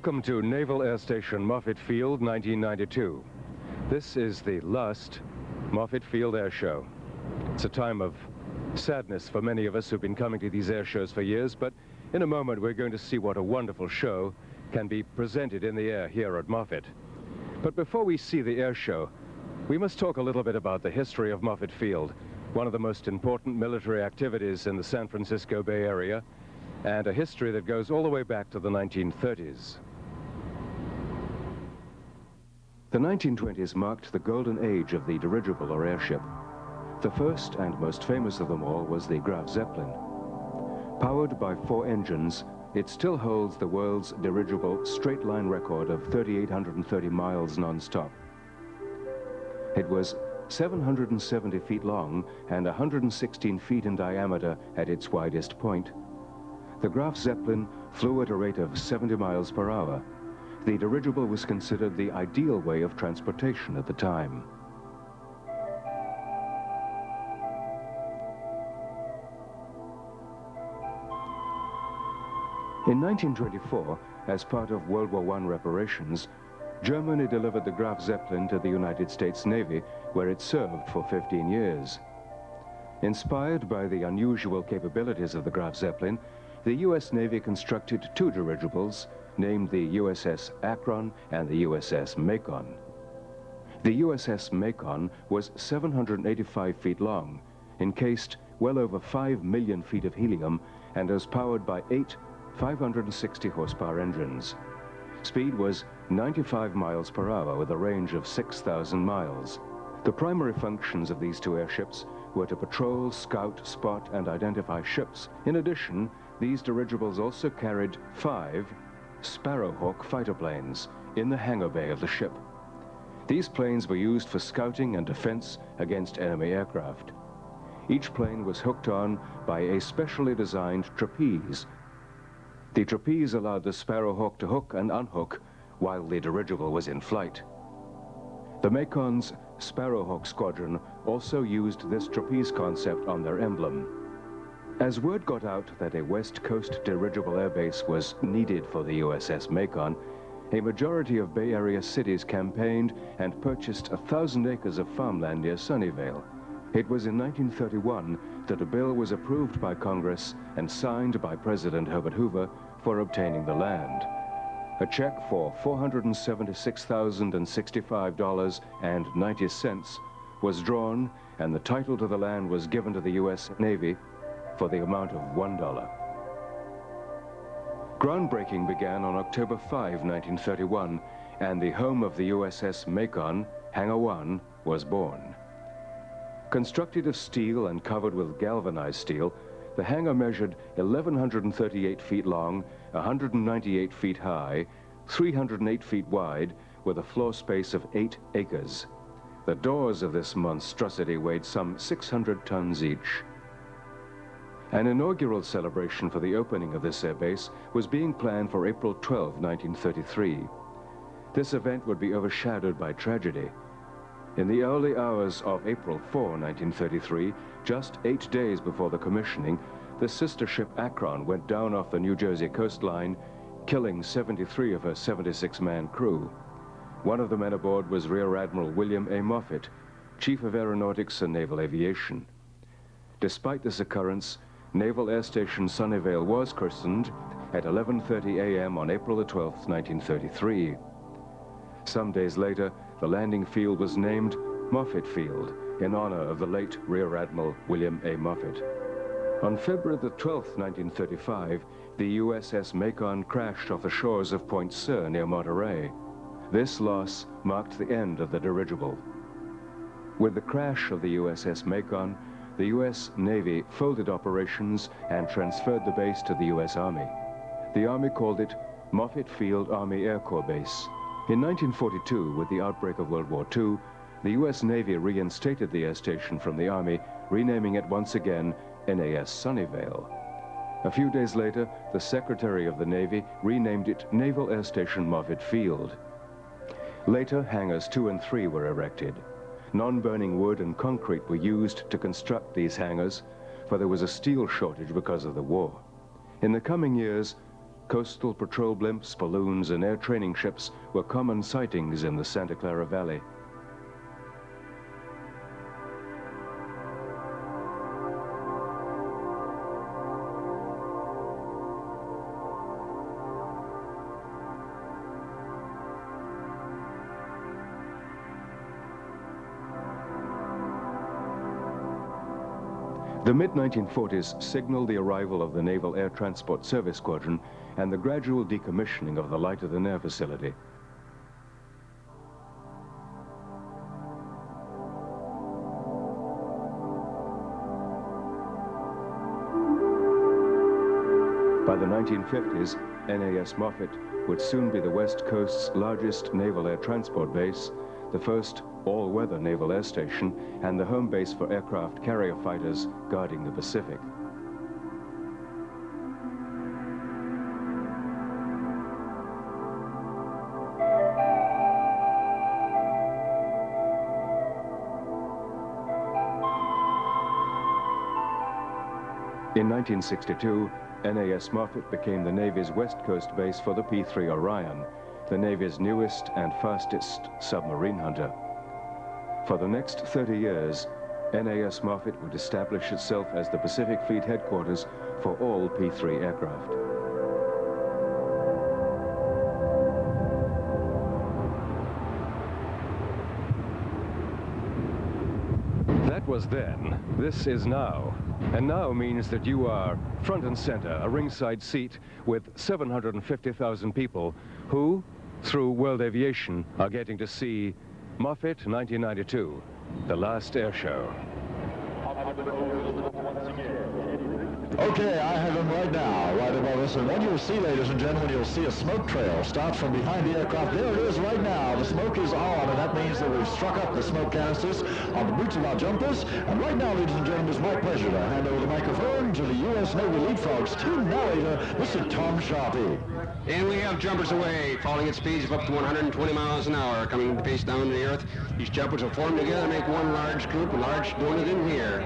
Welcome to Naval Air Station Moffett Field, 1992. This is the last Moffett Field Air Show. It's a time of sadness for many of us who've been coming to these air shows for years, but in a moment we're going to see what a wonderful show can be presented in the air here at Moffett. But before we see the air show, we must talk a little bit about the history of Moffett Field, one of the most important military activities in the San Francisco Bay Area, and a history that goes all the way back to the 1930s. The 1920s marked the golden age of the dirigible or airship. The first and most famous of them all was the Graf Zeppelin. Powered by 4 engines, it still holds the world's dirigible straight-line record of 3,830 miles non-stop. It was 770 feet long and 116 feet in diameter at its widest point. The Graf Zeppelin flew at a rate of 70 miles per hour. The dirigible was considered the ideal way of transportation at the time. In 1924, as part of World War I reparations, Germany delivered the Graf Zeppelin to the United States Navy, where it served for 15 years. Inspired by the unusual capabilities of the Graf Zeppelin, the U.S. Navy constructed 2 dirigibles, named the USS Akron and the USS Macon. The USS Macon was 785 feet long, encased well over 5 million feet of helium, and was powered by 8 560 horsepower engines. Speed was 95 miles per hour with a range of 6,000 miles. The primary functions of these 2 airships were to patrol, scout, spot, and identify ships. In addition, these dirigibles also carried 5 Sparrowhawk fighter planes in the hangar bay of the ship. These planes were used for scouting and defense against enemy aircraft. Each plane was hooked on by a specially designed trapeze. The trapeze allowed the Sparrowhawk to hook and unhook while the dirigible was in flight. The Macon's Sparrowhawk squadron also used this trapeze concept on their emblem. As word got out that a West Coast dirigible airbase was needed for the USS Macon, a majority of Bay Area cities campaigned and purchased 1,000 acres of farmland near Sunnyvale. It was in 1931 that a bill was approved by Congress and signed by President Herbert Hoover for obtaining the land. A check for $476,065.90 was drawn, and the title to the land was given to the U.S. Navy for the amount of $1. Groundbreaking began on October 5, 1931, and the home of the USS Macon, Hangar 1, was born. Constructed of steel and covered with galvanized steel, the hangar measured 1,138 feet long, 198 feet high, 308 feet wide, with a floor space of 8 acres. The doors of this monstrosity weighed some 600 tons each. An inaugural celebration for the opening of this airbase was being planned for April 12, 1933. This event would be overshadowed by tragedy. In the early hours of April 4, 1933, just 8 days before the commissioning, the sister ship Akron went down off the New Jersey coastline, killing 73 of her 76-man crew. One of the men aboard was Rear Admiral William A. Moffett, Chief of Aeronautics and Naval Aviation. Despite this occurrence, Naval Air Station Sunnyvale was christened at 11:30 a.m. on April 12, 1933. Some days later, the landing field was named Moffett Field in honor of the late Rear Admiral William A. Moffett. On February 12, 1935, the USS Macon crashed off the shores of Point Sur near Monterey. This loss marked the end of the dirigible. With the crash of the USS Macon, the U.S. Navy folded operations and transferred the base to the U.S. Army. The Army called it Moffett Field Army Air Corps Base. In 1942, with the outbreak of World War II, the U.S. Navy reinstated the air station from the Army, renaming it once again NAS Sunnyvale. A few days later, the Secretary of the Navy renamed it Naval Air Station Moffett Field. Later, hangars 2 and 3 were erected. Non-burning wood and concrete were used to construct these hangars, for there was a steel shortage because of the war. In the coming years, Coastal patrol blimps, balloons, and air training ships were common sightings in the Santa Clara Valley. The mid-1940s signaled the arrival of the Naval Air Transport Service Squadron and the gradual decommissioning of the Light-of-the-Air facility. By the 1950s, NAS Moffett would soon be the West Coast's largest naval air transport base, the first all-weather naval air station, and the home base for aircraft carrier fighters guarding the Pacific. In 1962, NAS Moffett became the Navy's West Coast base for the P-3 Orion, the Navy's newest and fastest submarine hunter. For the next 30 years, NAS Moffett would establish itself as the Pacific Fleet headquarters for all P-3 aircraft. That was then. This is now. And now means that you are front and center, a ringside seat with 750,000 people who, through World Aviation, are getting to see Moffett 1992, the last air show. Okay, I have them right now, right above us. And what you'll see, ladies and gentlemen, you'll see a smoke trail start from behind the aircraft. There it is right now. The smoke is on, and that means that we've struck up the smoke canisters on the boots of our jumpers. And right now, ladies and gentlemen, it's my pleasure to hand over the microphone to the U.S. Navy leapfrogs team narrator, Mr. Tom Sharpie. And we have jumpers away, falling at speeds of up to 120 miles an hour, coming face down to the earth. These jumpers will form together and make one large group, a large donut in here.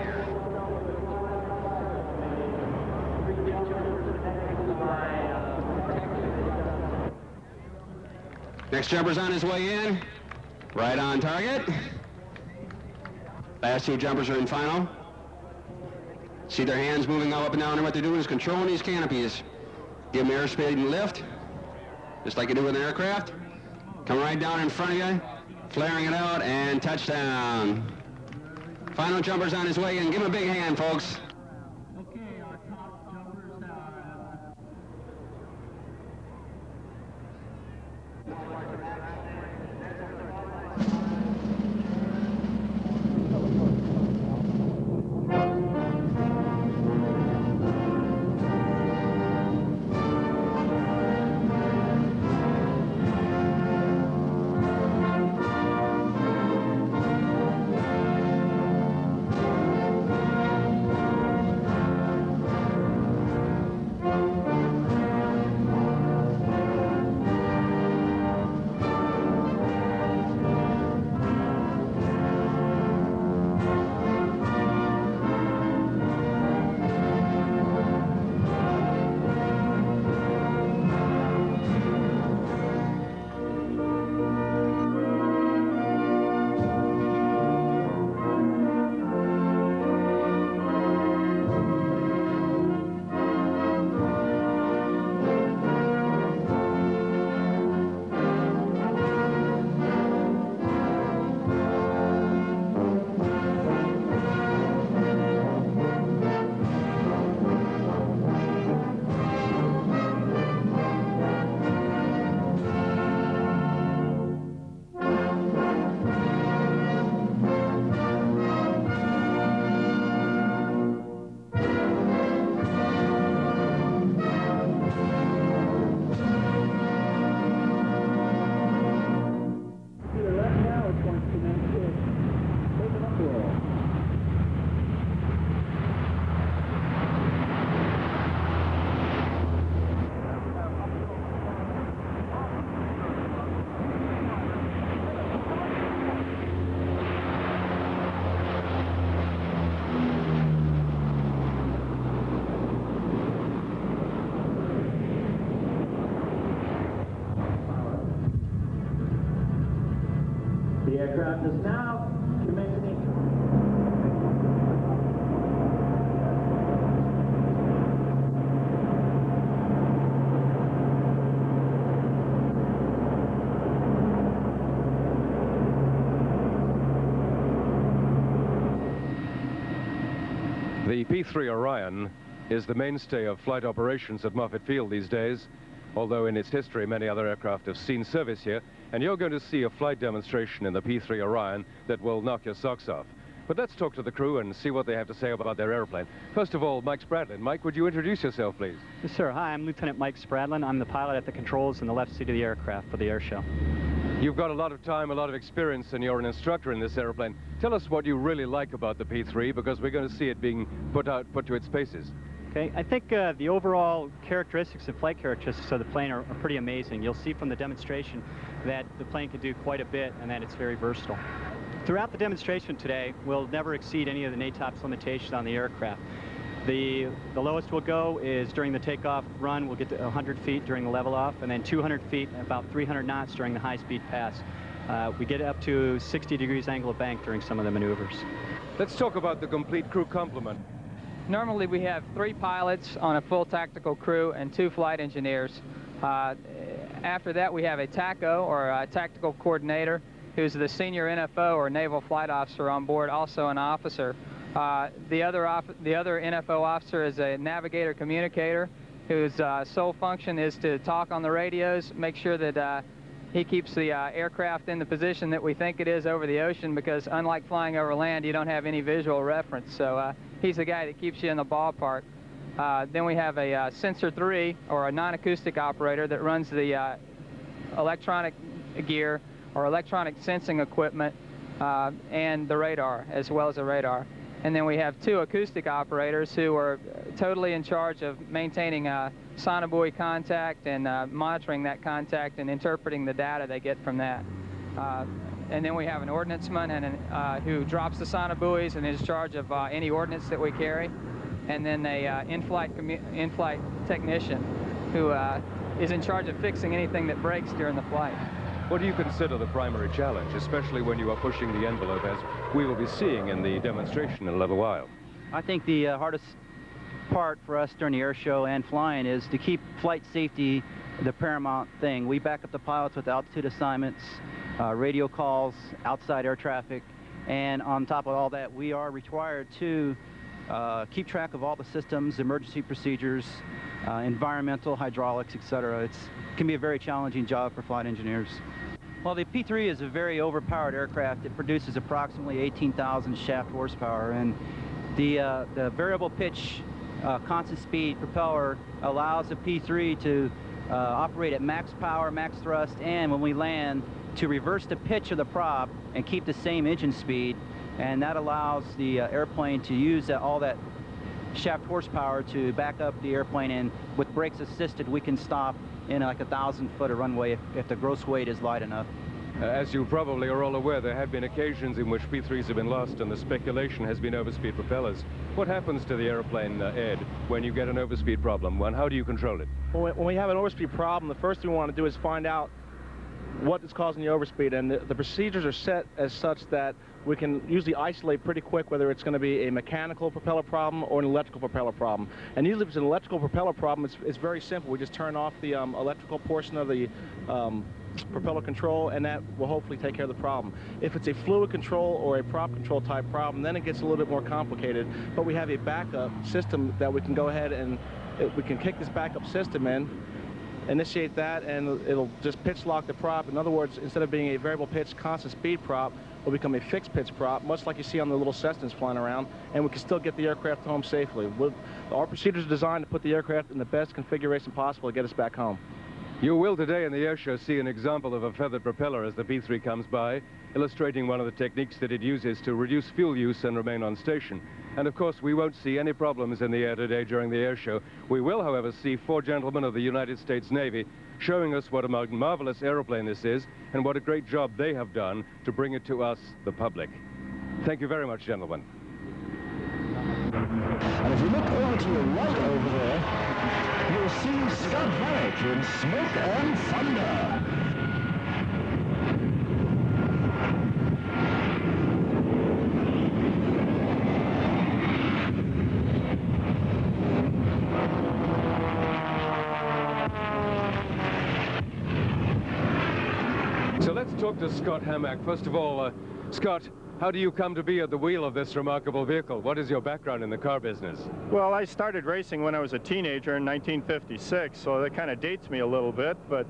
Next jumper's on his way in. Right on target. Last two jumpers are in final. See their hands moving up and down, and what they're doing is controlling these canopies. Give them airspeed and lift, just like you do with an aircraft. Come right down in front of you, flaring it out, and touchdown. Final jumper's on his way in. Give him a big hand, folks. Okay, our top jumpers now. aircraft is now commencing. The P-3 Orion is the mainstay of flight operations at Moffett Field these days, although in its history many other aircraft have seen service here, and you're going to see a flight demonstration in the P-3 Orion that will knock your socks off. But let's talk to the crew and see what they have to say about their airplane. First of all, Mike Spradlin. Mike, would you introduce yourself, please? Yes, sir. Hi, I'm Lieutenant Mike Spradlin. I'm the pilot at the controls in the left seat of the aircraft for the air show. You've got a lot of time, a lot of experience, and you're an instructor in this airplane. Tell us what you really like about the P-3, because we're going to see it being put to its paces. Okay, I think the overall characteristics and flight characteristics of the plane are pretty amazing. You'll see from the demonstration that the plane can do quite a bit and that it's very versatile. Throughout the demonstration today, we'll never exceed any of the NATOPS limitations on the aircraft. The lowest we'll go is during the takeoff run, we'll get to 100 feet during the level off, and then 200 feet, about 300 knots during the high-speed pass. We get up to 60 degrees angle of bank during some of the maneuvers. Let's talk about the complete crew complement. Normally we have 3 pilots on a full tactical crew and 2 flight engineers. After that we have a TACO, or a tactical coordinator, who's the senior NFO or naval flight officer on board, also an officer. The other NFO officer is a navigator communicator whose sole function is to talk on the radios, make sure that he keeps the aircraft in the position that we think it is over the ocean, because unlike flying over land, you don't have any visual reference. So he's the guy that keeps you in the ballpark. Then we have a Sensor 3, or a non-acoustic operator, that runs the electronic gear or electronic sensing equipment and the radar, as well as a radar. And then we have 2 acoustic operators who are totally in charge of maintaining sonobuoy contact and monitoring that contact and interpreting the data they get from that. And then we have an ordnanceman who drops the sonobuoys and is in charge of any ordnance that we carry. And then a in-flight technician who is in charge of fixing anything that breaks during the flight. What do you consider the primary challenge, especially when you are pushing the envelope, as we will be seeing in the demonstration in a little while? I think the hardest part for us during the air show and flying is to keep flight safety the paramount thing. We back up the pilots with altitude assignments, radio calls, outside air traffic, and on top of all that, we are required to keep track of all the systems, emergency procedures, environmental, hydraulics, etc. It can be a very challenging job for flight engineers. Well, the P-3 is a very overpowered aircraft. It produces approximately 18,000 shaft horsepower, and the variable pitch constant speed propeller allows the P-3 to operate at max power, max thrust, and when we land, to reverse the pitch of the prop and keep the same engine speed, and that allows the airplane to use all that shaft horsepower to back up the airplane, and with brakes assisted we can stop in like 1,000 foot of runway if the gross weight is light enough. As you probably are all aware, there have been occasions in which P-3s have been lost, and the speculation has been overspeed propellers. What happens to the airplane, Ed, when you get an overspeed problem? And how do you control it? Well, when we have an overspeed problem, the first thing we want to do is find out what is causing the overspeed, and the procedures are set as such that we can usually isolate pretty quick whether it's going to be a mechanical propeller problem or an electrical propeller problem. And usually if it's an electrical propeller problem, it's very simple. We just turn off the electrical portion of the propeller control, and that will hopefully take care of the problem. If it's a fluid control or a prop control type problem, then it gets a little bit more complicated, but we have a backup system that we can go ahead and we can kick this backup system in, initiate that, and it'll just pitch lock the prop. In other words, instead of being a variable pitch constant speed prop, will become a fixed pitch prop, much like you see on the little Cessnas flying around, and we can still get the aircraft home safely. Our procedures are designed to put the aircraft in the best configuration possible to get us back home. You will today in the air show see an example of a feathered propeller as the P-3 comes by, illustrating one of the techniques that it uses to reduce fuel use and remain on station. And of course, we won't see any problems in the air today during the air show. We will, however, see 4 gentlemen of the United States Navy showing us what a marvelous aeroplane this is and what a great job they have done to bring it to us, the public. Thank you very much, gentlemen. And if you look over to your right over there, you'll see Scott Herrick in Smoke and Thunder. talk to Scott Hamack. First of all, Scott, how do you come to be at the wheel of this remarkable vehicle? What is your background in the car business? Well, I started racing when I was a teenager in 1956, so that kind of dates me a little bit. But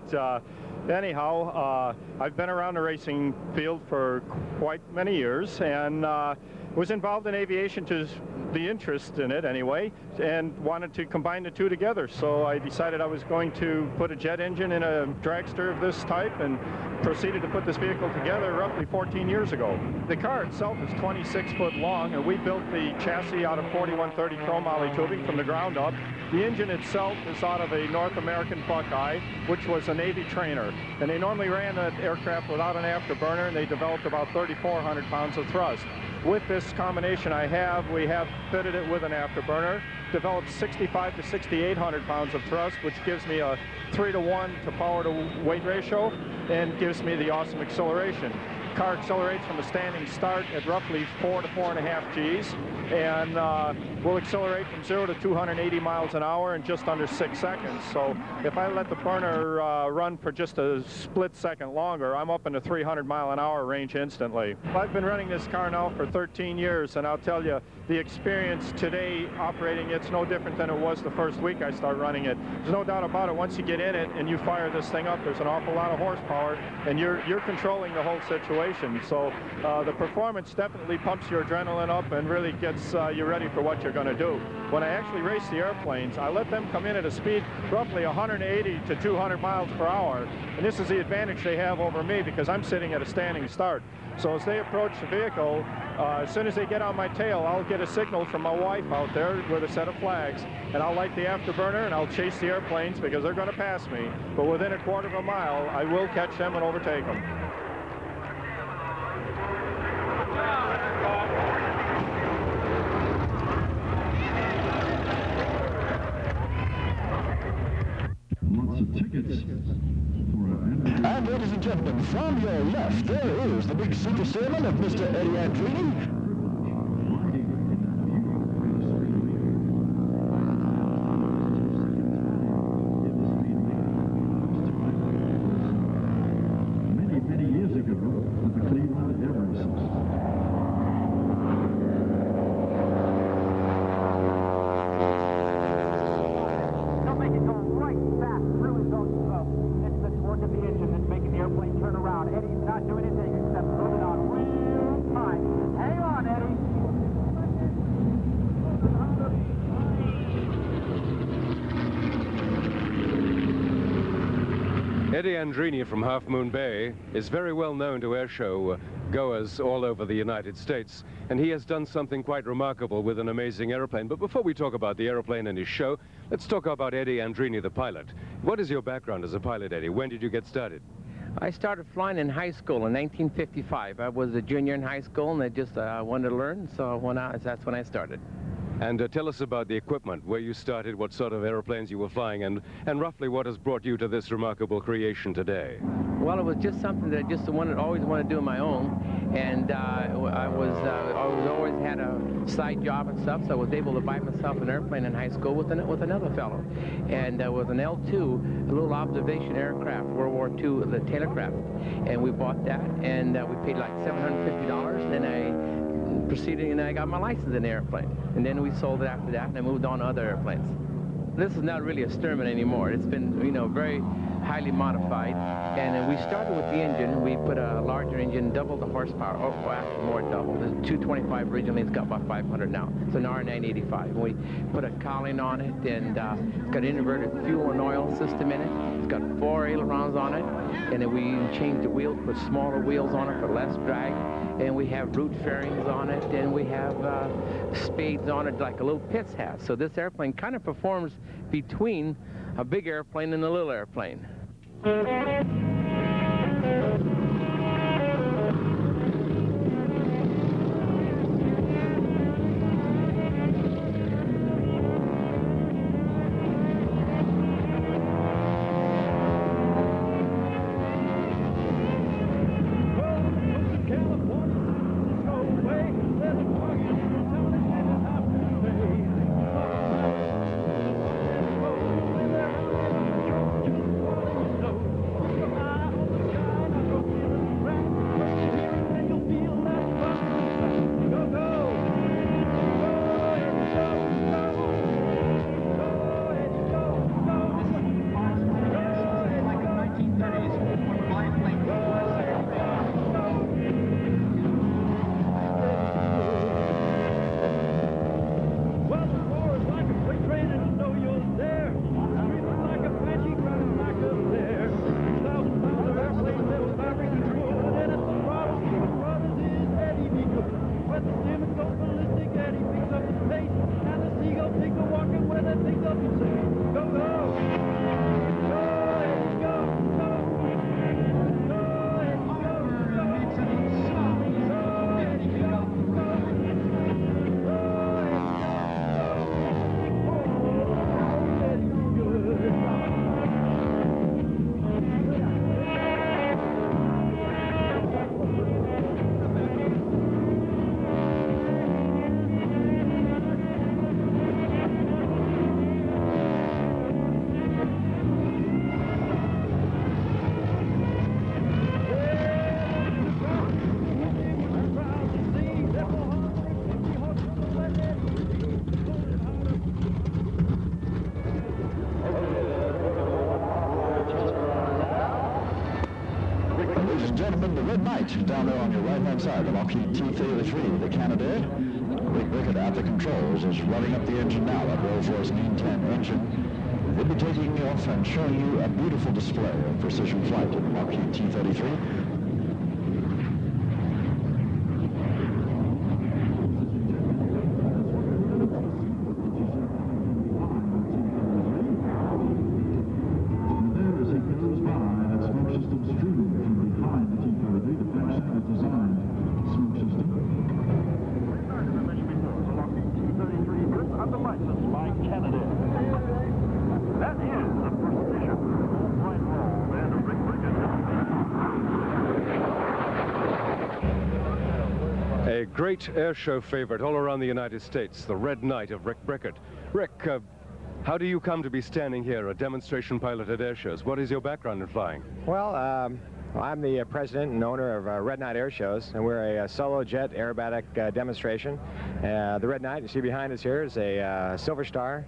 anyhow, I've been around the racing field for quite many years, and was involved in aviation to the interest in it anyway, and wanted to combine the two together. So I decided I was going to put a jet engine in a dragster of this type, and proceeded to put this vehicle together roughly 14 years ago. The car itself is 26 foot long, and we built the chassis out of 4130 chromoly tubing from the ground up. The engine itself is out of a North American Buckeye, which was a Navy trainer, and they normally ran that aircraft without an afterburner, and they developed about 3,400 pounds of thrust. With this combination we have fitted it with an afterburner, developed 65 to 6,800 pounds of thrust, which gives me a 3-to-1 to power to weight ratio, and gives me the awesome acceleration. The car accelerates from a standing start at roughly 4 to 4.5 Gs, and will accelerate from 0 to 280 miles an hour in just under 6 seconds. So if I let the burner run for just a split second longer, I'm up in the 300-mile-an-hour range instantly. I've been running this car now for 13 years, and I'll tell you, the experience today operating it's no different than it was the first week I started running it. There's no doubt about it. Once you get in it and you fire this thing up, there's an awful lot of horsepower, and you're controlling the whole situation. So the performance definitely pumps your adrenaline up and really gets you ready for what you're going to do. When I actually race the airplanes, I let them come in at a speed roughly 180 to 200 miles per hour, and this is the advantage they have over me because I'm sitting at a standing start. So as they approach the vehicle, as soon as they get on my tail, I'll get a signal from my wife out there with a set of flags, and I'll light the afterburner and I'll chase the airplanes because they're going to pass me. But within a quarter of a mile, I will catch them and overtake them. Lots of tickets. And ladies and gentlemen, from your left, there is the big super salmon of Mr. Eddie Andrini. Many years ago, at the Cleveland Everest. Don't make it go right fast through his own smoke. It's the torque of the engine that's making the airplane turn around. Eddie's not doing anything except moving on real tight. Hang on, Eddie. Eddie Andrini from Half Moon Bay is very well known to airshow goers all over the United States, and he has done something quite remarkable with an amazing airplane. But before we talk about the airplane and his show, let's talk about Eddie Andrini, the pilot. What is your background as a pilot, Eddie? When did you get started? I started flying in high school in 1955. I was a junior in high school, and I just wanted to learn, so that's when I started. And tell us about the equipment, where you started, what sort of airplanes you were flying, and roughly what has brought you to this remarkable creation today. Well, it was just something that I just always wanted to do on my own, and I always had a side job and stuff, so I was able to buy myself an airplane in high school with another fellow, and with an L2, a little observation aircraft, World War II, the Taylorcraft, and we bought that, and we paid like $750, and then I proceeding, and I got my license in the airplane, and then we sold it after that, and I moved on to other airplanes. This is not really a Sturman anymore. It's been, very highly modified, and we started with the engine. We put a larger engine, double the horsepower, or actually more double. It was 225 originally, it's got about 500 now. It's an R985. And we put a cowling on it, and it's got an inverted fuel and oil system in it. It's got 4 ailerons on it, and then we changed the wheels, put smaller wheels on it for less drag, and we have root fairings on it, and we have spades on it like a little Pitts has. So this airplane kind of performs between a big airplane and a little airplane. Ladies and gentlemen, the Red Knight down there on your right-hand side, the Lockheed T-33, the Canadair. Rick Rickett at the controls is running up the engine now, that Rolls-Royce Mean 10 engine. They'll be taking you off and showing you a beautiful display of precision flight in the Lockheed T-33. A great air show favorite all around the United States, the Red Knight of Rick Brickett. Rick, how do you come to be standing here, a demonstration pilot at air shows? What is your background in flying? Well, I'm the president and owner of Red Knight Air Shows, and we're a solo jet aerobatic demonstration. The Red Knight, you see behind us here, is a Silver Star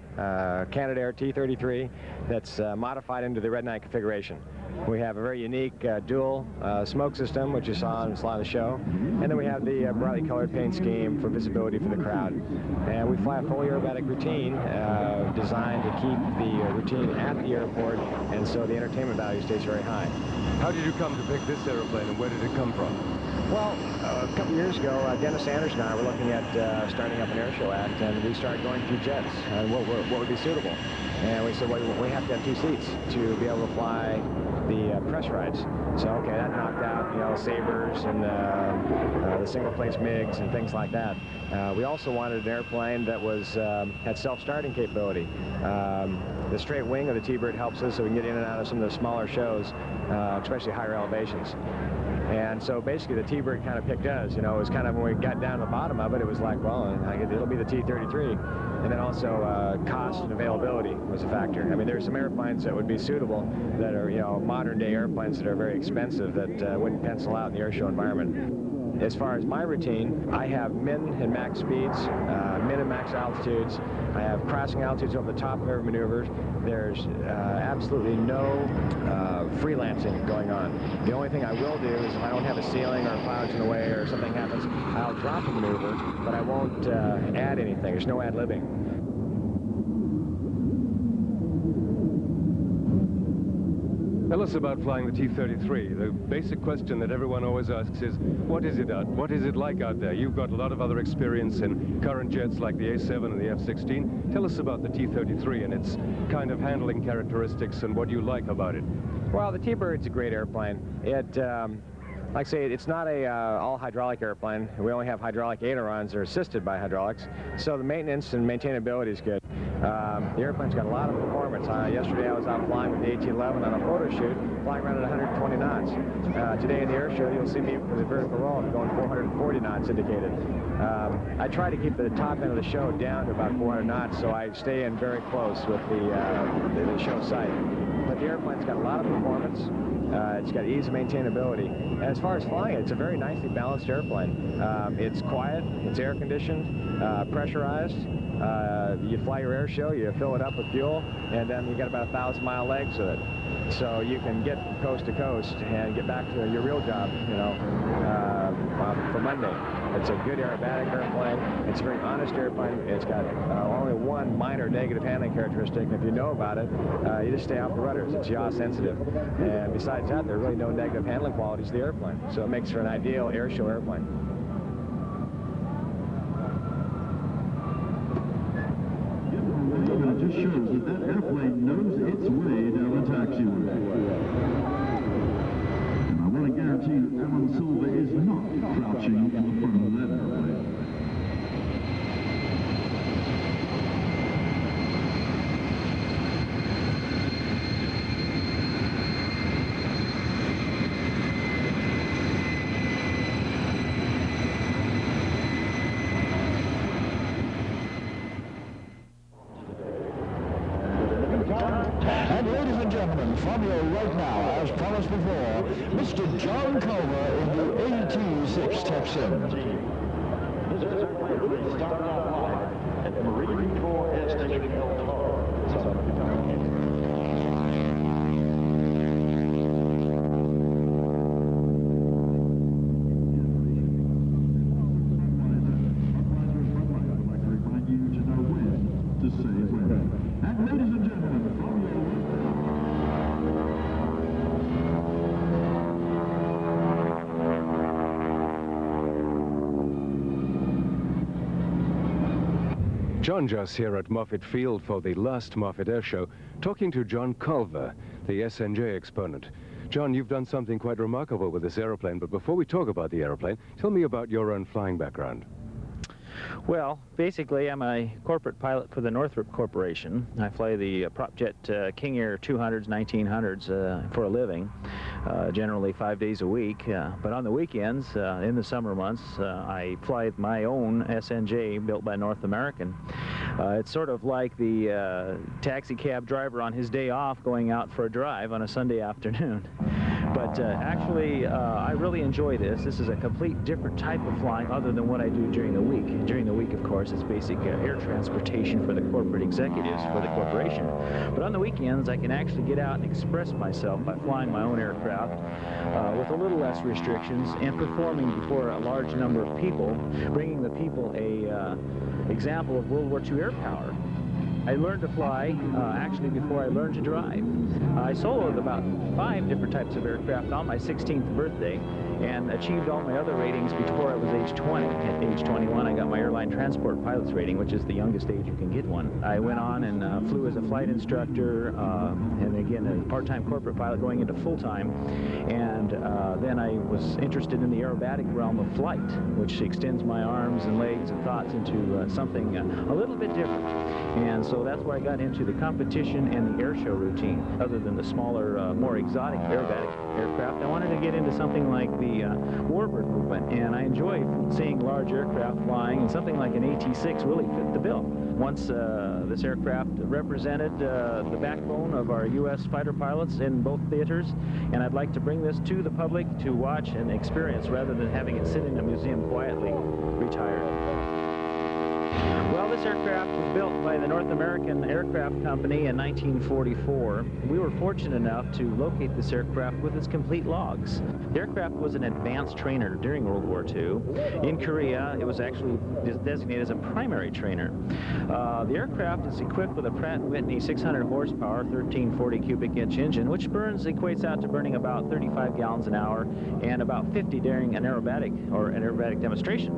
Canadair T-33 that's modified into the Red Knight configuration. We have a very unique dual smoke system, which you saw on the show, and then we have the brightly colored paint scheme for visibility for the crowd. And we fly a fully aerobatic routine designed to keep the routine at the airport, and so the entertainment value stays very high. How did you come to pick this airplane, and where did it come from? Well, a couple years ago, Dennis Sanders and I were looking at starting up an air show act, and we started going through jets and what would be suitable. And we said, well, we have to have 2 seats to be able to fly the press rides. So, okay, that knocked out, you know, Sabres and the single-place MiGs and things like that. We also wanted an airplane that was had self-starting capability. The straight wing of the T-Bird helps us so we can get in and out of some of the smaller shows, especially higher elevations. And so basically the T-Bird kind of picked us, you know. It was kind of, when we got down to the bottom of it, it was like, well, it'll be the T-33. And then also cost and availability was a factor. I mean, there's some airplanes that would be suitable that are, you know, modern day airplanes that are very expensive that wouldn't pencil out in the airshow environment. As far as my routine, I have min and max speeds, min and max altitudes. I have crossing altitudes over the top of every maneuver. There's absolutely no freelancing going on. The only thing I will do is if I don't have a ceiling or clouds in the way or something happens, I'll drop a maneuver, but I won't add anything. There's no ad-libbing. Tell us about flying the T-33. The basic question that everyone always asks is, what is it like out there? You've got a lot of other experience in current jets like the A-7 and the F-16. Tell us about the T-33 and its kind of handling characteristics and what you like about it. Well, the T-Bird's a great airplane. It, like I say, it's not a all hydraulic airplane. We only have hydraulic ailerons that are assisted by hydraulics, so the maintenance and maintainability is good. The airplane's got a lot of performance. Yesterday I was out flying with the 1811 on a photo shoot, flying around at 120 knots. Today in the air show, you'll see me with a vertical roll going 440 knots indicated. I try to keep the top end of the show down to about 400 knots, so I stay in very close with the show site. But the airplane's got a lot of performance. It's got ease of maintainability. And as far as flying, it's a very nicely balanced airplane. It's quiet, it's air-conditioned, pressurized. You fly your air show, you fill it up with fuel, and then you get about 1,000-mile legs with it. So you can get from coast to coast and get back to your real job, you know, for Monday. It's a good aerobatic airplane. It's a very honest airplane. It's got only one minor negative handling characteristic, and if you know about it, you just stay off the rudders. It's yaw sensitive. And besides that, there are really no negative handling qualities of the airplane. So it makes for an ideal air show airplane. It just shows gentlemen, from you right now, as promised before, Mr. John Culver in the AT-6 Texan. This is airplane starting off live at Marine Corps Air Station El Toro, Southern Kentucky. John Juss here at Moffett Field for the last Moffett Air Show, talking to John Culver, the SNJ exponent. John, you've done something quite remarkable with this aeroplane, but before we talk about the aeroplane, tell me about your own flying background. Well, basically, I'm a corporate pilot for the Northrop Corporation. I fly the prop jet King Air 200s, 1900s for a living, generally 5 days a week. But on the weekends, in the summer months, I fly my own SNJ built by North American. It's sort of like the taxi cab driver on his day off going out for a drive on a Sunday afternoon. But actually, I really enjoy this. This is a complete different type of flying other than what I do during the week. During the week, of course, it's basic air transportation for the corporate executives for the corporation. But on the weekends, I can actually get out and express myself by flying my own aircraft with a little less restrictions and performing before a large number of people, bringing the people a example of World War II air power. I learned to fly actually before I learned to drive. I soloed about 5 different types of aircraft on my 16th birthday and achieved all my other ratings before I was age 20. At age 21, I got my airline transport pilot's rating, which is the youngest age you can get one. I went on and flew as a flight instructor, and again, a part-time corporate pilot going into full-time. And then I was interested in the aerobatic realm of flight, which extends my arms and legs and thoughts into something a little bit different. And so that's where I got into the competition and the air show routine. Other than the smaller, more exotic aerobatic aircraft, I wanted to get into something like the warbird movement, and I enjoy seeing large aircraft flying, and something like an AT-6 really fit the bill. Once this aircraft represented the backbone of our U.S. fighter pilots in both theaters, and I'd like to bring this to the public to watch and experience rather than having it sit in a museum quietly retired. Well, this aircraft was built by the North American Aircraft Company in 1944. We were fortunate enough to locate this aircraft with its complete logs. The aircraft was an advanced trainer during World War II. In Korea, it was actually designated as a primary trainer. The aircraft is equipped with a Pratt & Whitney 600 horsepower, 1340 cubic inch engine, which equates out to burning about 35 gallons an hour and about 50 during an aerobatic demonstration.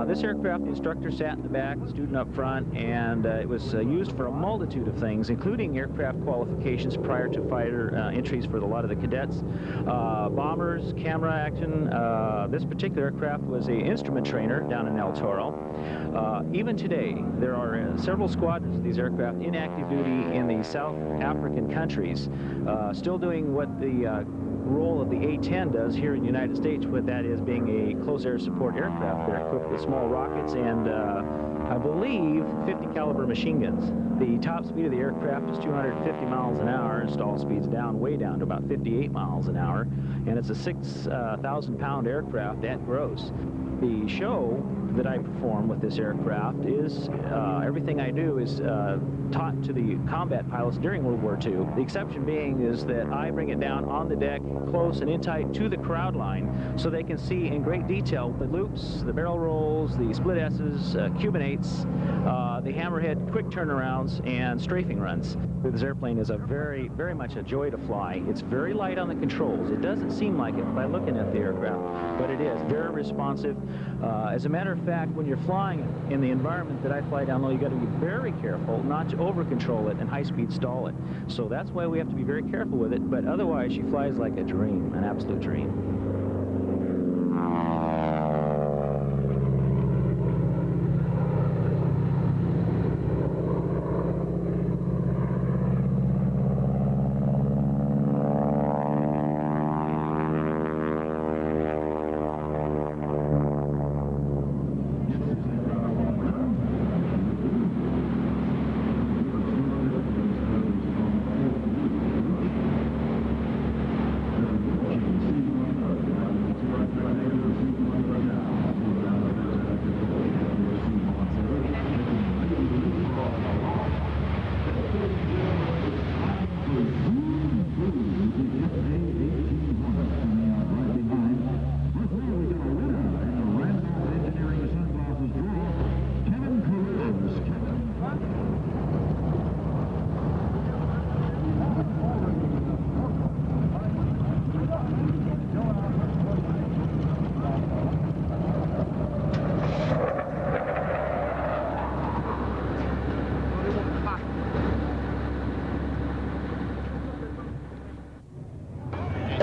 This aircraft, the instructor sat in the back, the student up front, and it was used for a multitude of things, including aircraft qualifications prior to fighter entries for a lot of the cadets, bombers, camera action. This particular aircraft was an instrument trainer down in El Toro. Even today, there are several squadrons of these aircraft in active duty in the South African countries, still doing what the role of the A-10 does here in the United States, with that is being a close air support aircraft. They're equipped with small rockets and I believe 50 caliber machine guns. The top speed of the aircraft is 250 miles an hour, and stall speed's way down to about 58 miles an hour, and it's a 6,000 pound aircraft at gross. The show that I perform with this aircraft is, everything I do is taught to the combat pilots during World War II. The exception being is that I bring it down on the deck, close and in tight to the crowd line, so they can see in great detail the loops, the barrel rolls, the split S's, Cuban 8s, the hammerhead quick turnarounds, and strafing runs. This airplane is very much a joy to fly. It's very light on the controls. It doesn't seem like it by looking at the aircraft, but it is very responsive. As a matter of fact, when you're flying in the environment that I fly down low, you got to be very careful not to over-control it and high-speed stall it. So that's why we have to be very careful with it, but otherwise she flies like a dream, an absolute dream.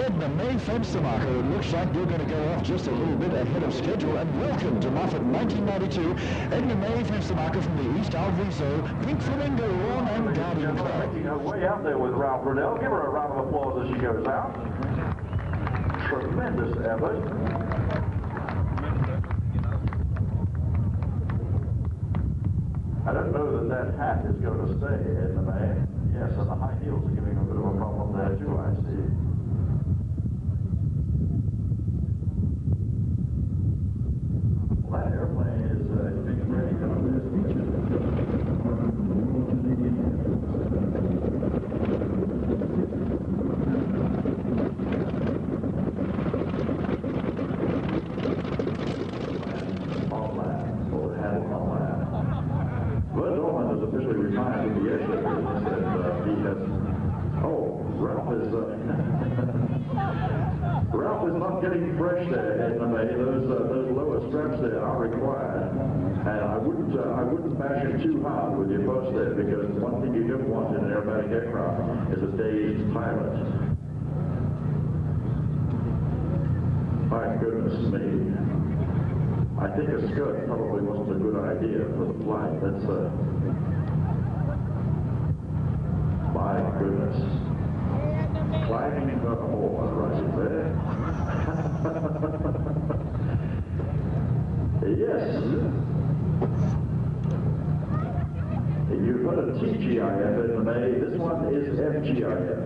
Edna Mae Fenstermacher. It looks like they're going to go off just a little bit ahead of schedule. And welcome to Moffett 1992. Edna Mae Fenstermacher from the East Alviso, Pink Flamingo Lawn and Garden Club. Way out there with Ralph Riddell. Give her a round of applause as she goes out. Tremendous effort. I don't know that hat is going to stay in the May. Yes, and the high heels are giving a bit of a problem there too, I see. Well, that airplane is being ready to officially retired from the airship business, and he has, Ralph is not getting fresh there in the May. Those lower straps there are required, and I wouldn't bash him too hard with your first there, because one thing you don't want in an aerobatic aircraft is a dazed pilot. My goodness me. I think a skirt probably wasn't a good idea for the flight. That's my goodness. Climbing the hole right there. Yes. You've heard of TGIF in the May. This one is FGIF.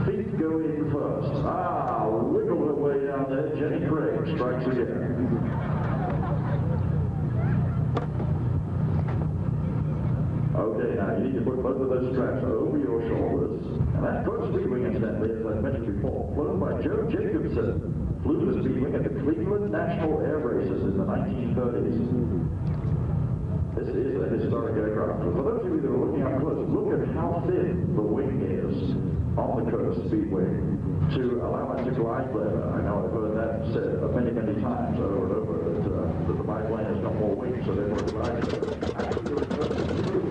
Feet go in first. Wiggle her way down there. Jenny Craig strikes again. Okay, now you need to put both of those straps over your shoulders. And that first speed wing, incidentally, as I mentioned before, flown by Joe Jacobson, flew the speed wing at the Cleveland National Air Races in the 1930s. This is a historic aircraft. For those of you that are looking up close, look at how thin the wing is on the Curtis Speedway to allow it to glide better. I know I've heard that said many, many times over and over, that the biplane has got more wings, so therefore it glides better. Actually, the reverse is true.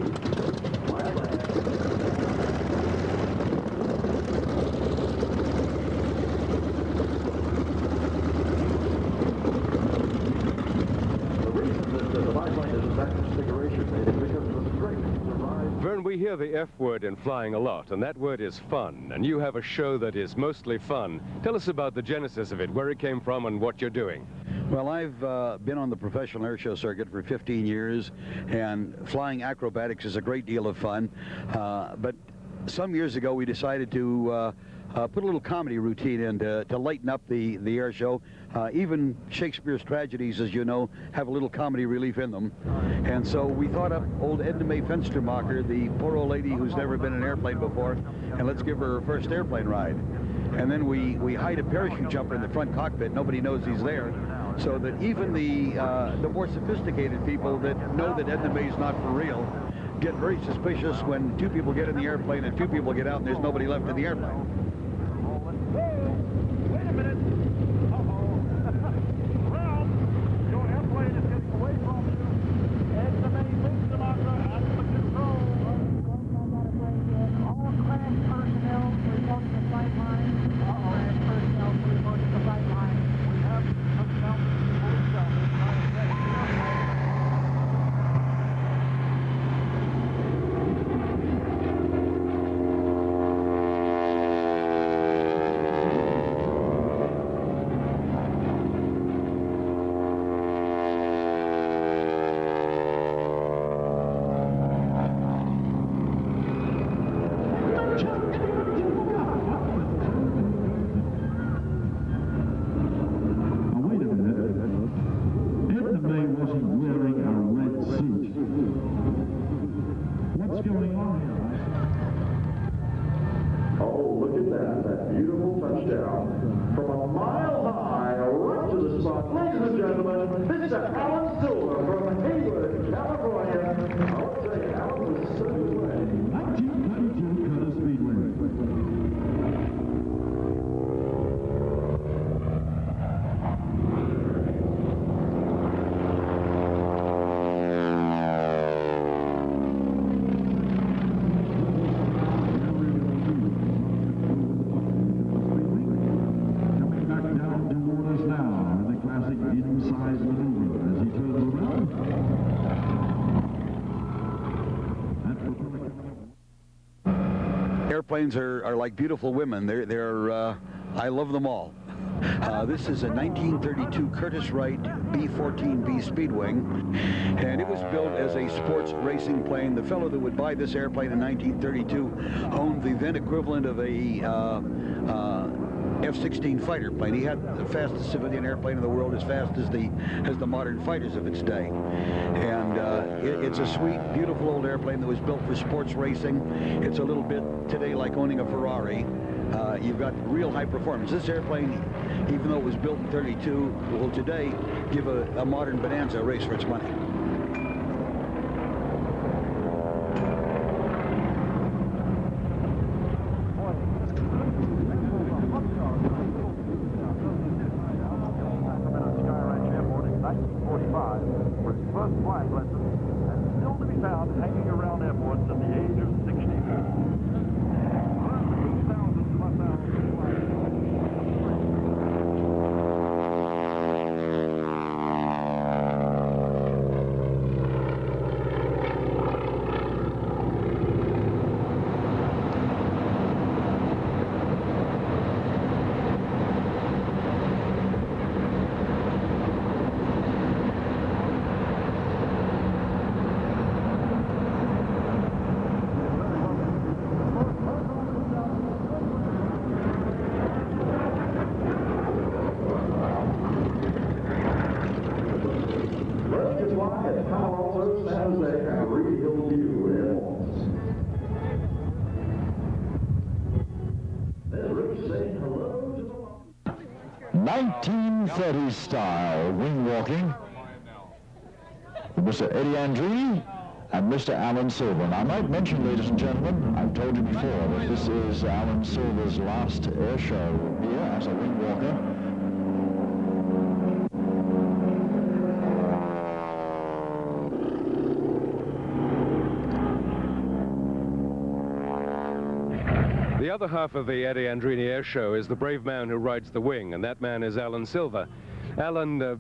Vern, we hear the F word in flying a lot, and that word is fun. And you have a show that is mostly fun. Tell us about the genesis of it, where it came from, and what you're doing. Well, I've been on the professional airshow circuit for 15 years, and flying acrobatics is a great deal of fun. But some years ago, we decided to put a little comedy routine in to lighten up the air show. Even Shakespeare's tragedies, as you know, have a little comedy relief in them. And so we thought up old Edna Mae Fenstermacher, the poor old lady who's never been in an airplane before, and let's give her her first airplane ride. And then we hide a parachute jumper in the front cockpit. Nobody knows he's there, so that even the more sophisticated people that know that Edna Mae's not for real get very suspicious when two people get in the airplane and two people get out and there's nobody left in the airplane. Wait a minute. Ralph, your airplane is getting away from you. Edna Mae Fenstermacher at the control. All crash personnel report to the flight line. All crash personnel report to the flight line. We have personnel airplanes are like beautiful women. I love them all. This is a 1932 Curtiss-Wright B-14B Speedwing, and it was built as a sports racing plane. The fellow that would buy this airplane in 1932 owned the then equivalent of a F-16 fighter plane. He had the fastest civilian airplane in the world, as fast as the modern fighters of its day. And it's a sweet, beautiful old airplane that was built for sports racing. It's a little bit today like owning a Ferrari. You've got real high performance. This airplane, even though it was built in 32, will today give a modern Bonanza a race for its money. at Palo Alto, San Jose, and Ruby Hill View airports. There's Rich saying hello to the 1930s style wing walking. Mr. Eddie Andrini and Mr. Alan Silver. Now, I might mention, ladies and gentlemen, I've told you before that this is Alan Silver's last air show here as a wing walker. The other half of the Eddie Andrini Air Show is the brave man who rides the wing, and that man is Alan Silver. Alan,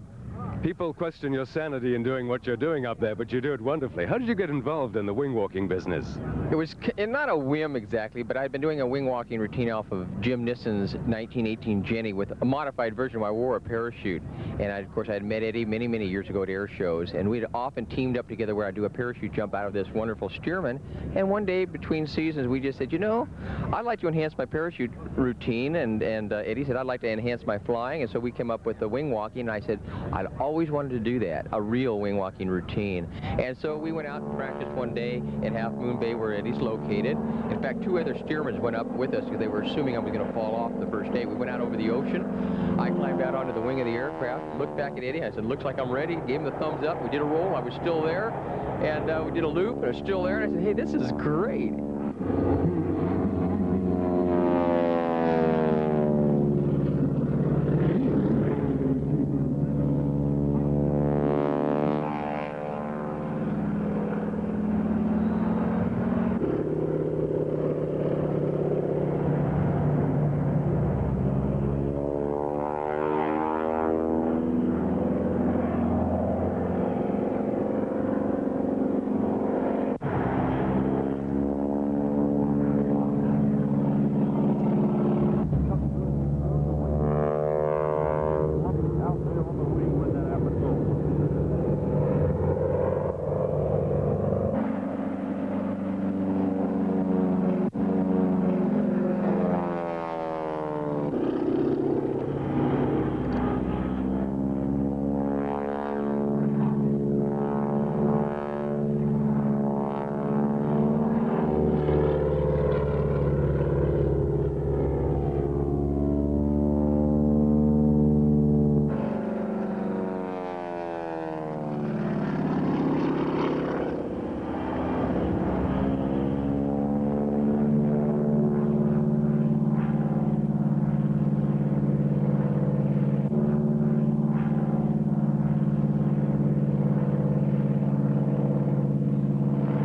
people question your sanity in doing what you're doing up there, but you do it wonderfully. How did you get involved in the wing walking business? It was not a whim exactly, but I'd been doing a wing walking routine off of Jim Nisson's 1918 Jenny with a modified version where I wore a parachute. And of course, I had met Eddie many, many years ago at air shows, and we'd often teamed up together where I'd do a parachute jump out of this wonderful Stearman. And one day between seasons, we just said, you know, I'd like to enhance my parachute routine, and Eddie said, I'd like to enhance my flying, and so we came up with the wing walking, and I said, I'd always wanted to do that, a real wing walking routine. And so we went out and practiced one day at Half Moon Bay where Eddie's located. In fact, 2 other Stearmans went up with us because they were assuming I was going to fall off the first day. We went out over the ocean. I climbed out onto the wing of the aircraft, looked back at Eddie, I said, looks like I'm ready. Gave him the thumbs up. We did a roll. I was still there. And we did a loop, and I was still there. And I said, hey, this is great.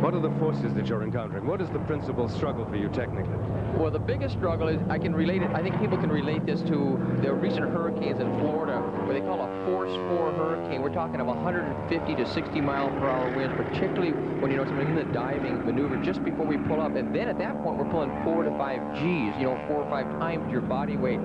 What are the forces that you're encountering? What is the principal struggle for you technically? Well, the biggest struggle is, I can relate it, I think people can relate this to the recent hurricanes in Florida, where they call a force 4 hurricane. We're talking of 150 to 60 mile per hour winds, particularly when, you know, something in the diving maneuver just before we pull up. And then at that point, we're pulling 4 to 5 Gs, you know, 4 or 5 times your body weight.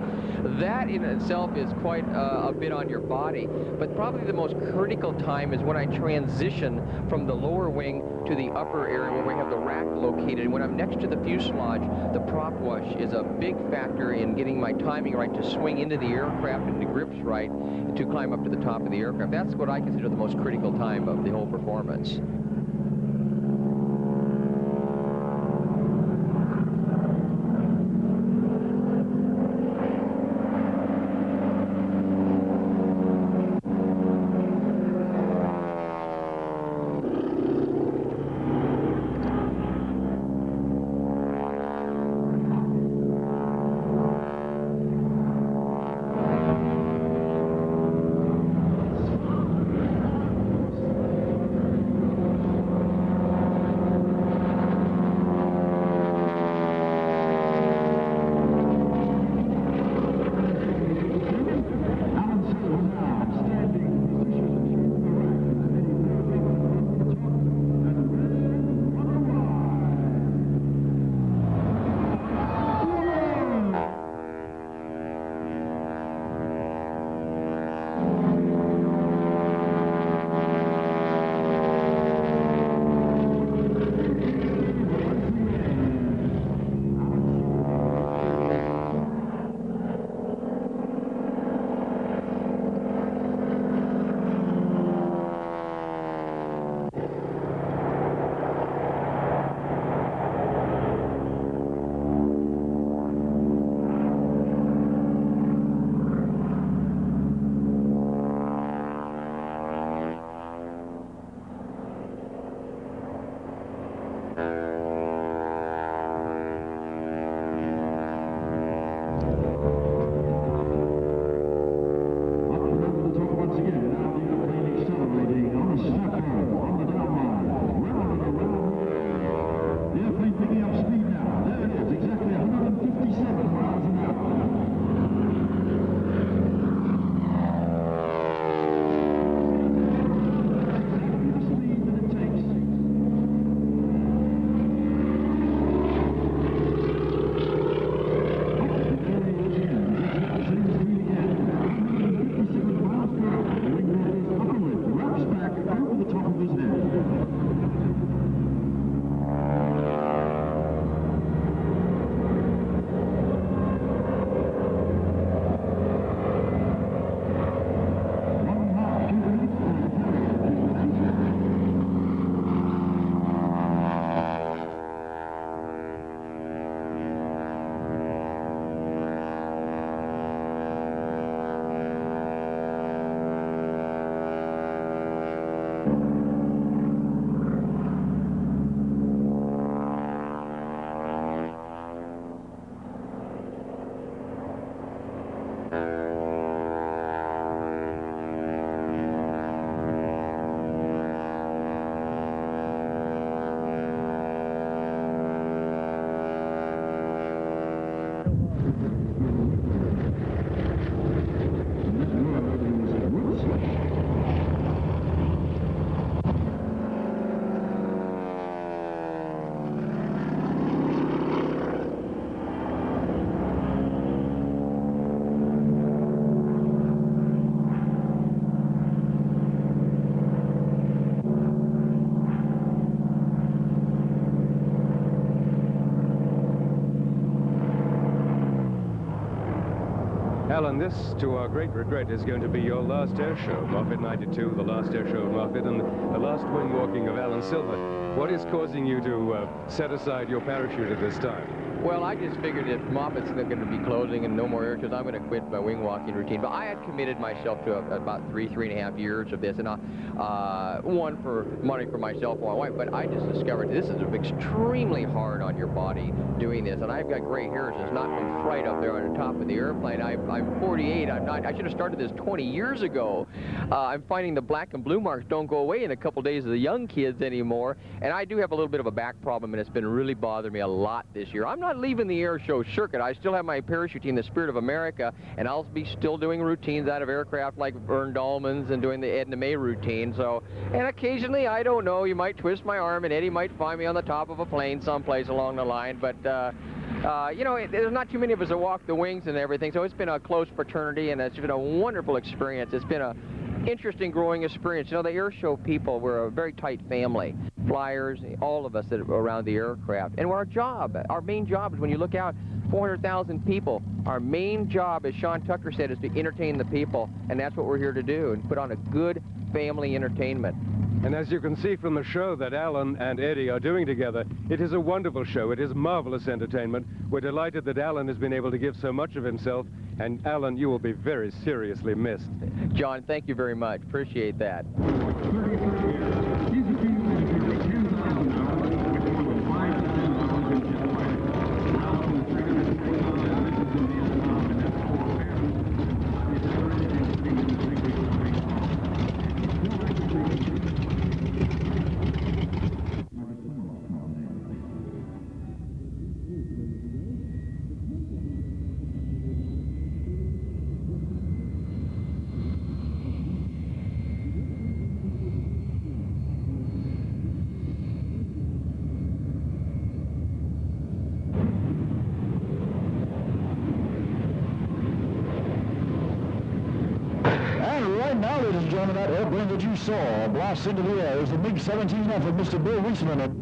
That in itself is quite a bit on your body. But probably the most critical time is when I transition from the lower wing to the upper area where we have the rack located. And when I'm next to the fuselage, the prop wash is a big factor in getting my timing right to swing into the aircraft and the grips right to climb up to the top of the aircraft. That's what I consider the most critical time of the whole performance. Alan, this, to our great regret, is going to be your last air show. Moffett 92, the last air show of Moffett, and the last wing walking of Alan Silver. What is causing you to set aside your parachute at this time? Well, I just figured if Moffett's going to be closing and no more air shows, I'm going to quit my wing walking routine. But I had committed myself to about 3.5 years of this, and one for money for myself and my wife. But I just discovered this is extremely hard on your body doing this, and I've got gray hairs. It's not been right up there on the top of the airplane. I'm 48. I should have started this 20 years ago. I'm finding the black and blue marks don't go away in a couple days of the young kids anymore, and I do have a little bit of a back problem, and it's been really bothering me a lot this year. I'm not not leaving the air show circuit. I still have my parachute team, the Spirit of America, and I'll be still doing routines out of aircraft like Vern Dahlman's and doing the Edna May routine. So, and occasionally, I don't know, you might twist my arm and Eddie might find me on the top of a plane someplace along the line, but you know, there's not too many of us that walk the wings and everything, so it's been a close fraternity, and it's been a wonderful experience. It's been a interesting growing experience. You know, the air show people, we're a very tight family. Flyers, all of us that are around the aircraft. And our main job is when you look out, 400,000 people, our main job, as Sean Tucker said, is to entertain the people. And that's what we're here to do, and put on a good family entertainment. And as you can see from the show that Alan and Eddie are doing together, it is a wonderful show. It is marvelous entertainment. We're delighted that Alan has been able to give so much of himself. And Alan, you will be very seriously missed. John, thank you very much. Appreciate that. Now, ladies and gentlemen, that airplane that you saw blast into the air is the MiG-17F of Mr. Bill Reisman.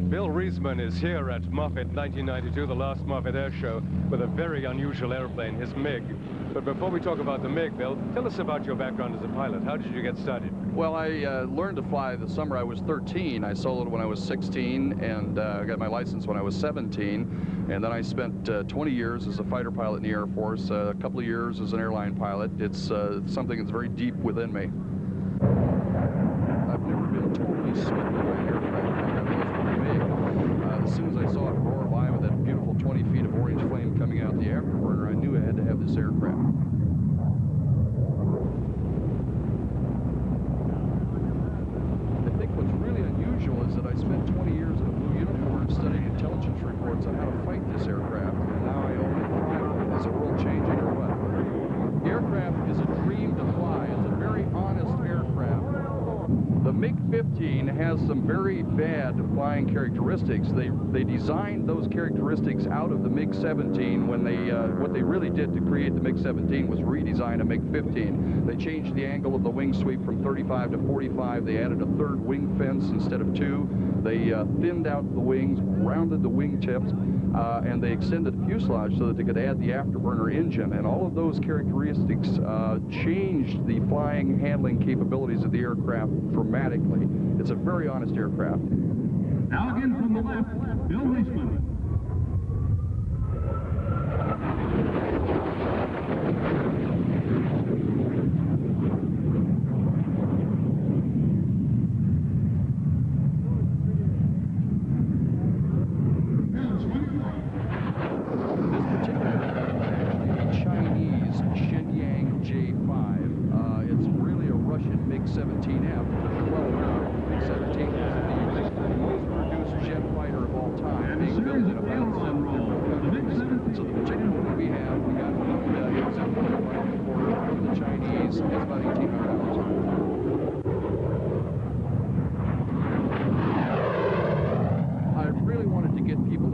Bill Reisman is here at Moffett 1992, the last Moffett Air Show, with a very unusual airplane, his MiG. But before we talk about the MiG, Bill, tell us about your background as a pilot. How did you get started? Well, I learned to fly the summer I was 13. I soloed when I was 16 and got my license when I was 17. And then I spent 20 years as a fighter pilot in the Air Force, a couple of years as an airline pilot. It's something that's very deep within me. I've never been totally smitten by an aircraft. I mean, it's pretty big. As soon as I saw it roar by with that beautiful 20 feet of orange flame coming out the afterburner, I knew I had to have this aircraft. Is that I spent 20 years in a blue uniform studying intelligence reports on how to fight this aircraft, and now I own it and fly with it. Is the world changing or what? The aircraft is a dream to fly. It's a very honest aircraft. The MiG-15 has some very bad flying characteristics. They designed those characteristics out of the MiG-17 when they, what they really did to create the MiG-17 was redesign a MiG-15. They changed the angle of the wing sweep from 35 to 45. They added a third wing fence instead of two. They thinned out the wings, rounded the wing tips, and they extended the fuselage so that they could add the afterburner engine. And all of those characteristics changed the flying handling capabilities of the aircraft dramatically. It's a very honest aircraft. Now again from the left, Bill Reisman.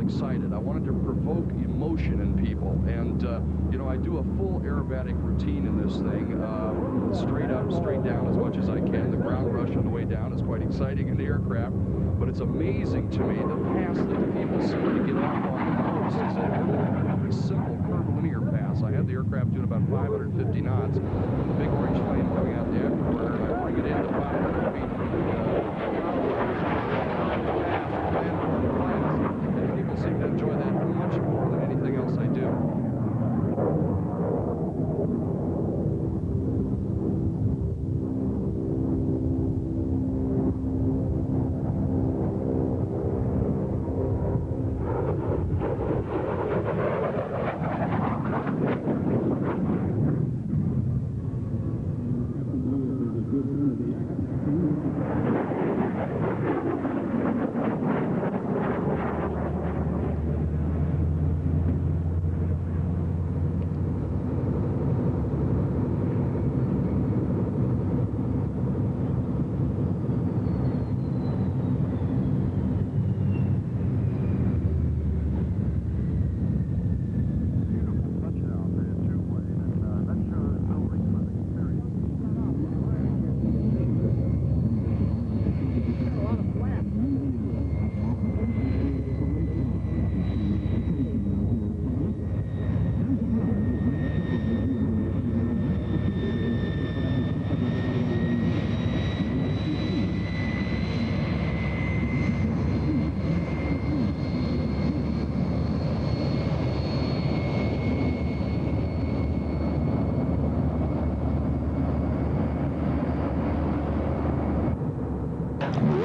Excited. I wanted to provoke emotion in people, and you know, I do a full aerobatic routine in this thing, straight up, straight down as much as I can. The ground rush on the way down is quite exciting in the aircraft, but it's amazing to me the pass that the people seem to get off on the most is a very simple curvilinear pass. I had the aircraft doing about 550 knots, the big orange flame coming out the afterburner, and I bring it into 500 feet. Seem to enjoy that much more than anything else I do.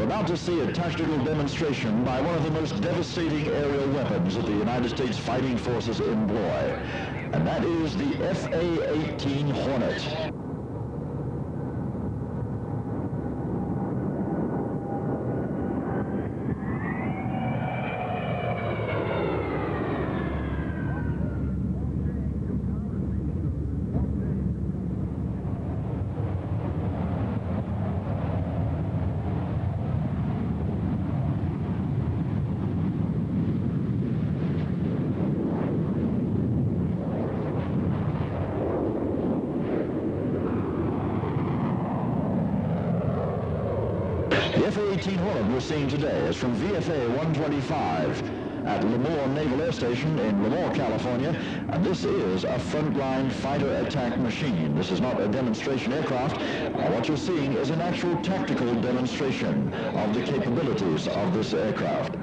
We're about to see a tactical demonstration by one of the most devastating aerial weapons that the United States fighting forces employ, and that is the FA-18 Hornet. The F-18 Hornet we're seeing today is from VFA 125 at Lemoore Naval Air Station in Lemoore, California, and this is a frontline fighter attack machine. This is not a demonstration aircraft. What you're seeing is an actual tactical demonstration of the capabilities of this aircraft.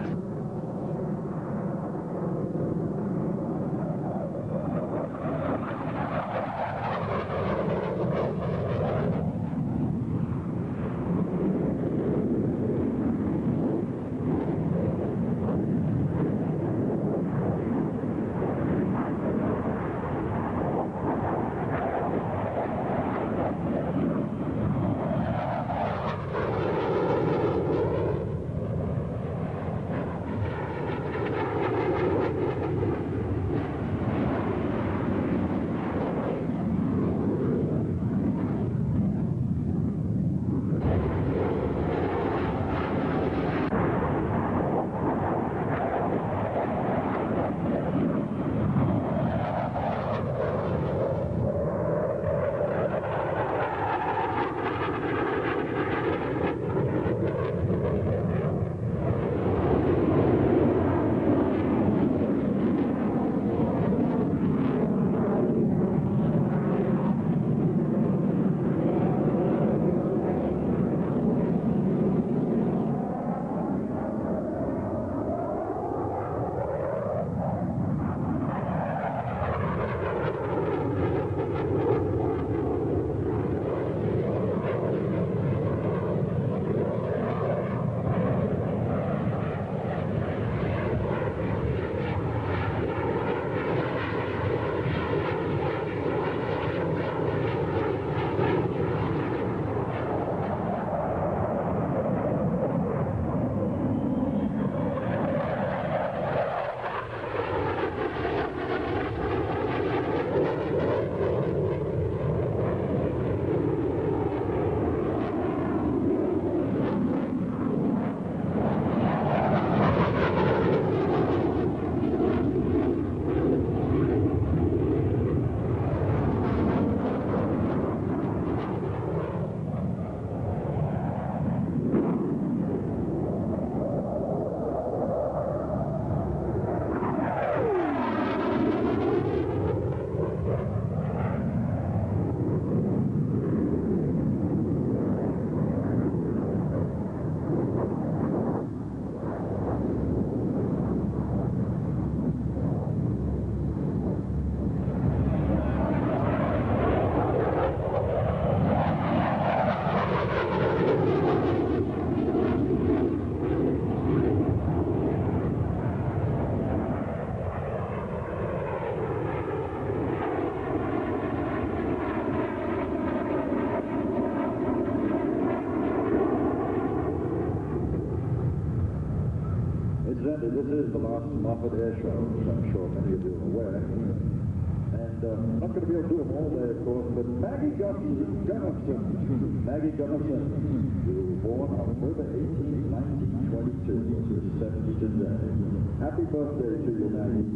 Incidentally, this is the last Moffett Air Show, as I'm sure many of you are aware. And I'm not going to be able to do them all day, of course, but Maggie Gunnison, who was born October 18, 1922, is 70 today. Happy birthday to you, Maggie.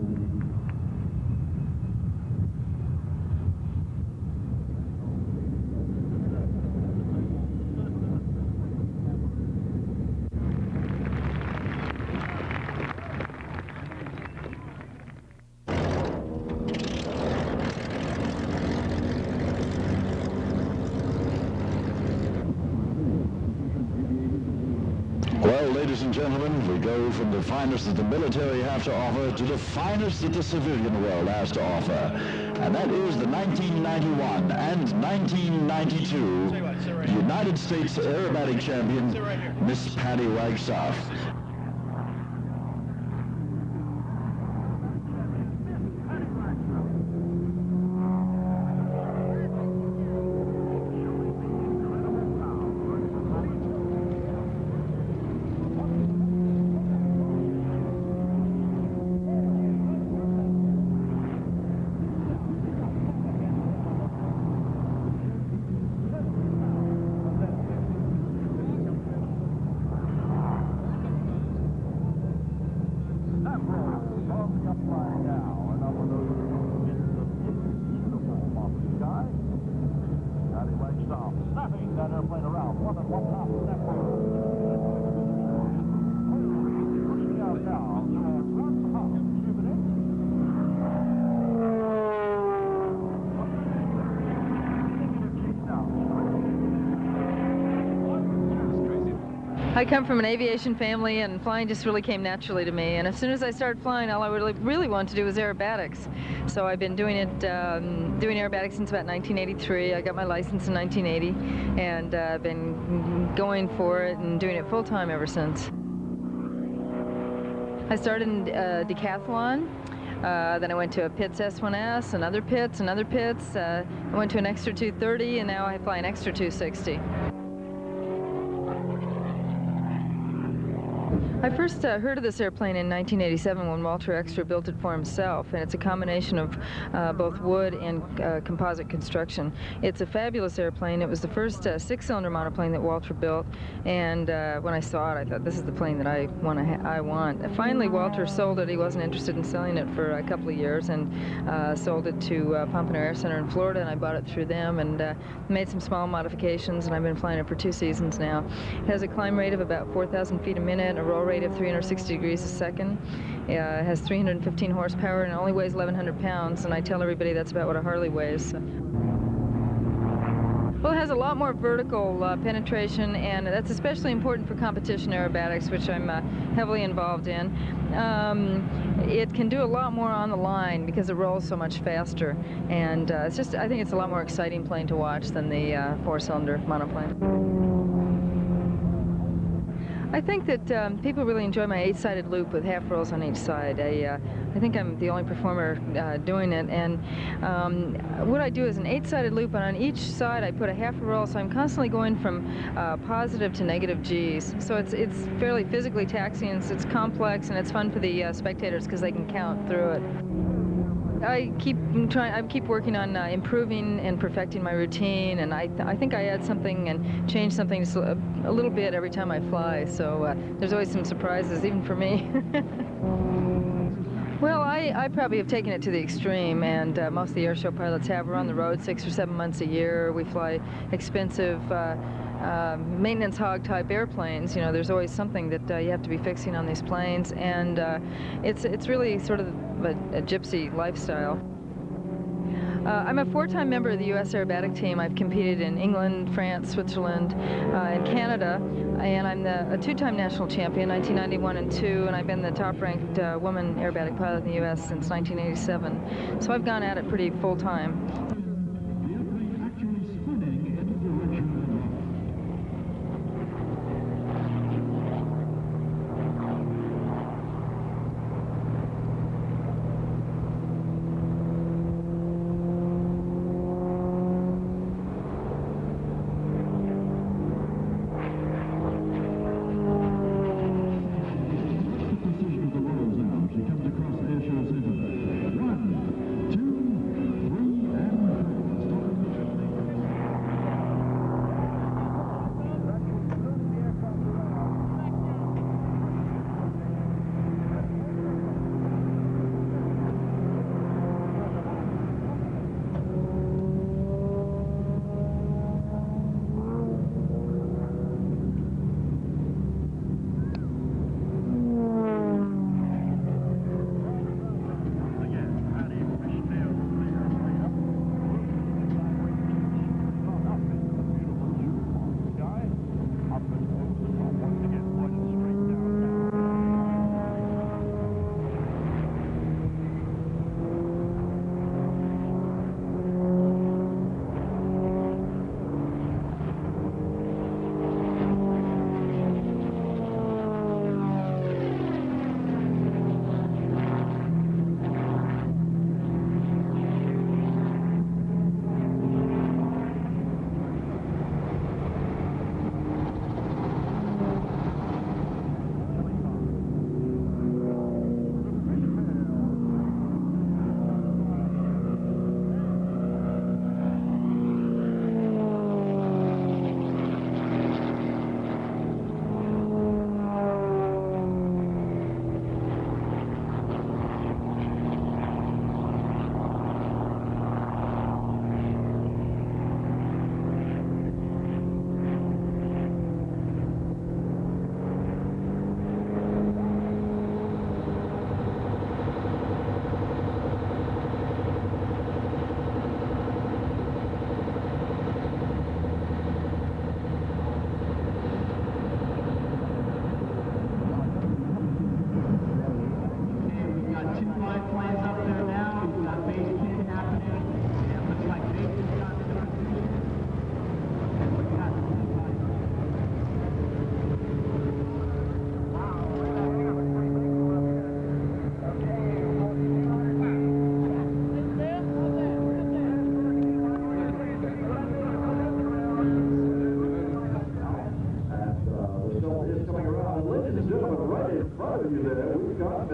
Well, ladies and gentlemen, gentlemen, we go from the finest that the military have to offer to the finest that the civilian world has to offer. And that is the 1991 and 1992 United States aerobatic champion, Miss Patty Wagstaff. I come from an aviation family, and flying just really came naturally to me. And as soon as I started flying, all I really wanted to do was aerobatics. So I've been doing aerobatics since about 1983. I got my license in 1980, and I've been going for it and doing it full time ever since. I started in decathlon. Then I went to a Pitts S1S, another Pitts. I went to an Extra 230, and now I fly an Extra 260. I first heard of this airplane in 1987 when Walter Extra built it for himself, and it's a combination of both wood and composite construction. It's a fabulous airplane. It was the first six-cylinder monoplane that Walter built, and when I saw it, I thought, this is the plane that I want. Finally, Walter sold it. He wasn't interested in selling it for a couple of years, and sold it to Pompano Air Center in Florida, and I bought it through them and made some small modifications, and I've been flying it for 2 seasons now. It has a climb rate of about 4,000 feet a minute, a roll rate of 360 degrees a second. It has 315 horsepower and it only weighs 1,100 pounds, and I tell everybody that's about what a Harley weighs. Well, it has a lot more vertical penetration, and that's especially important for competition aerobatics, which I'm heavily involved in. It can do a lot more on the line because it rolls so much faster, and I think it's a lot more exciting plane to watch than the four-cylinder monoplane. I think that people really enjoy my 8-sided loop with half rolls on each side. I think I'm the only performer doing it, and what I do is an 8-sided loop, and on each side I put a half a roll, so I'm constantly going from positive to negative G's. So it's fairly physically taxing, it's complex, and it's fun for the spectators because they can count through it. I keep working on improving and perfecting my routine, and I think I add something and change something just a little bit every time I fly, so there's always some surprises, even for me. Well, I probably have taken it to the extreme, and most of the airshow pilots have. We're on the road 6 or 7 months a year. We fly expensive maintenance hog type airplanes. You know, there's always something that you have to be fixing on these planes, and it's really sort of a gypsy lifestyle. I'm a 4-time member of the U.S. aerobatic team. I've competed in England, France, Switzerland, and Canada, and I'm a 2-time national champion, 1991 and 2, and I've been the top-ranked woman aerobatic pilot in the U.S. since 1987. So I've gone at it pretty full-time.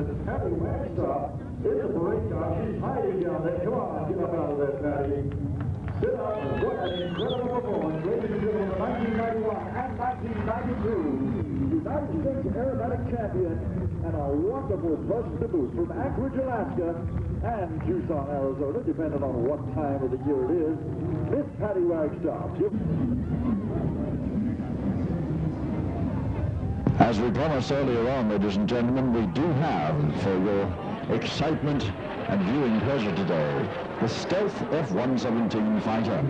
Miss Patty Wagstaff in the parade car. She's hiding down there. Come on, get up out of there, Patty. Sit up and what an incredible performance. Ladies and gentlemen, 1991 and 1992, United States aerobatic champion and a wonderful bust to boot from Anchorage, Alaska and Tucson, Arizona, depending on what time of the year it is, Miss Patty Wagstaff. As we promised earlier on, ladies and gentlemen, we do have, for your excitement and viewing pleasure today, the Stealth F-117 fighter.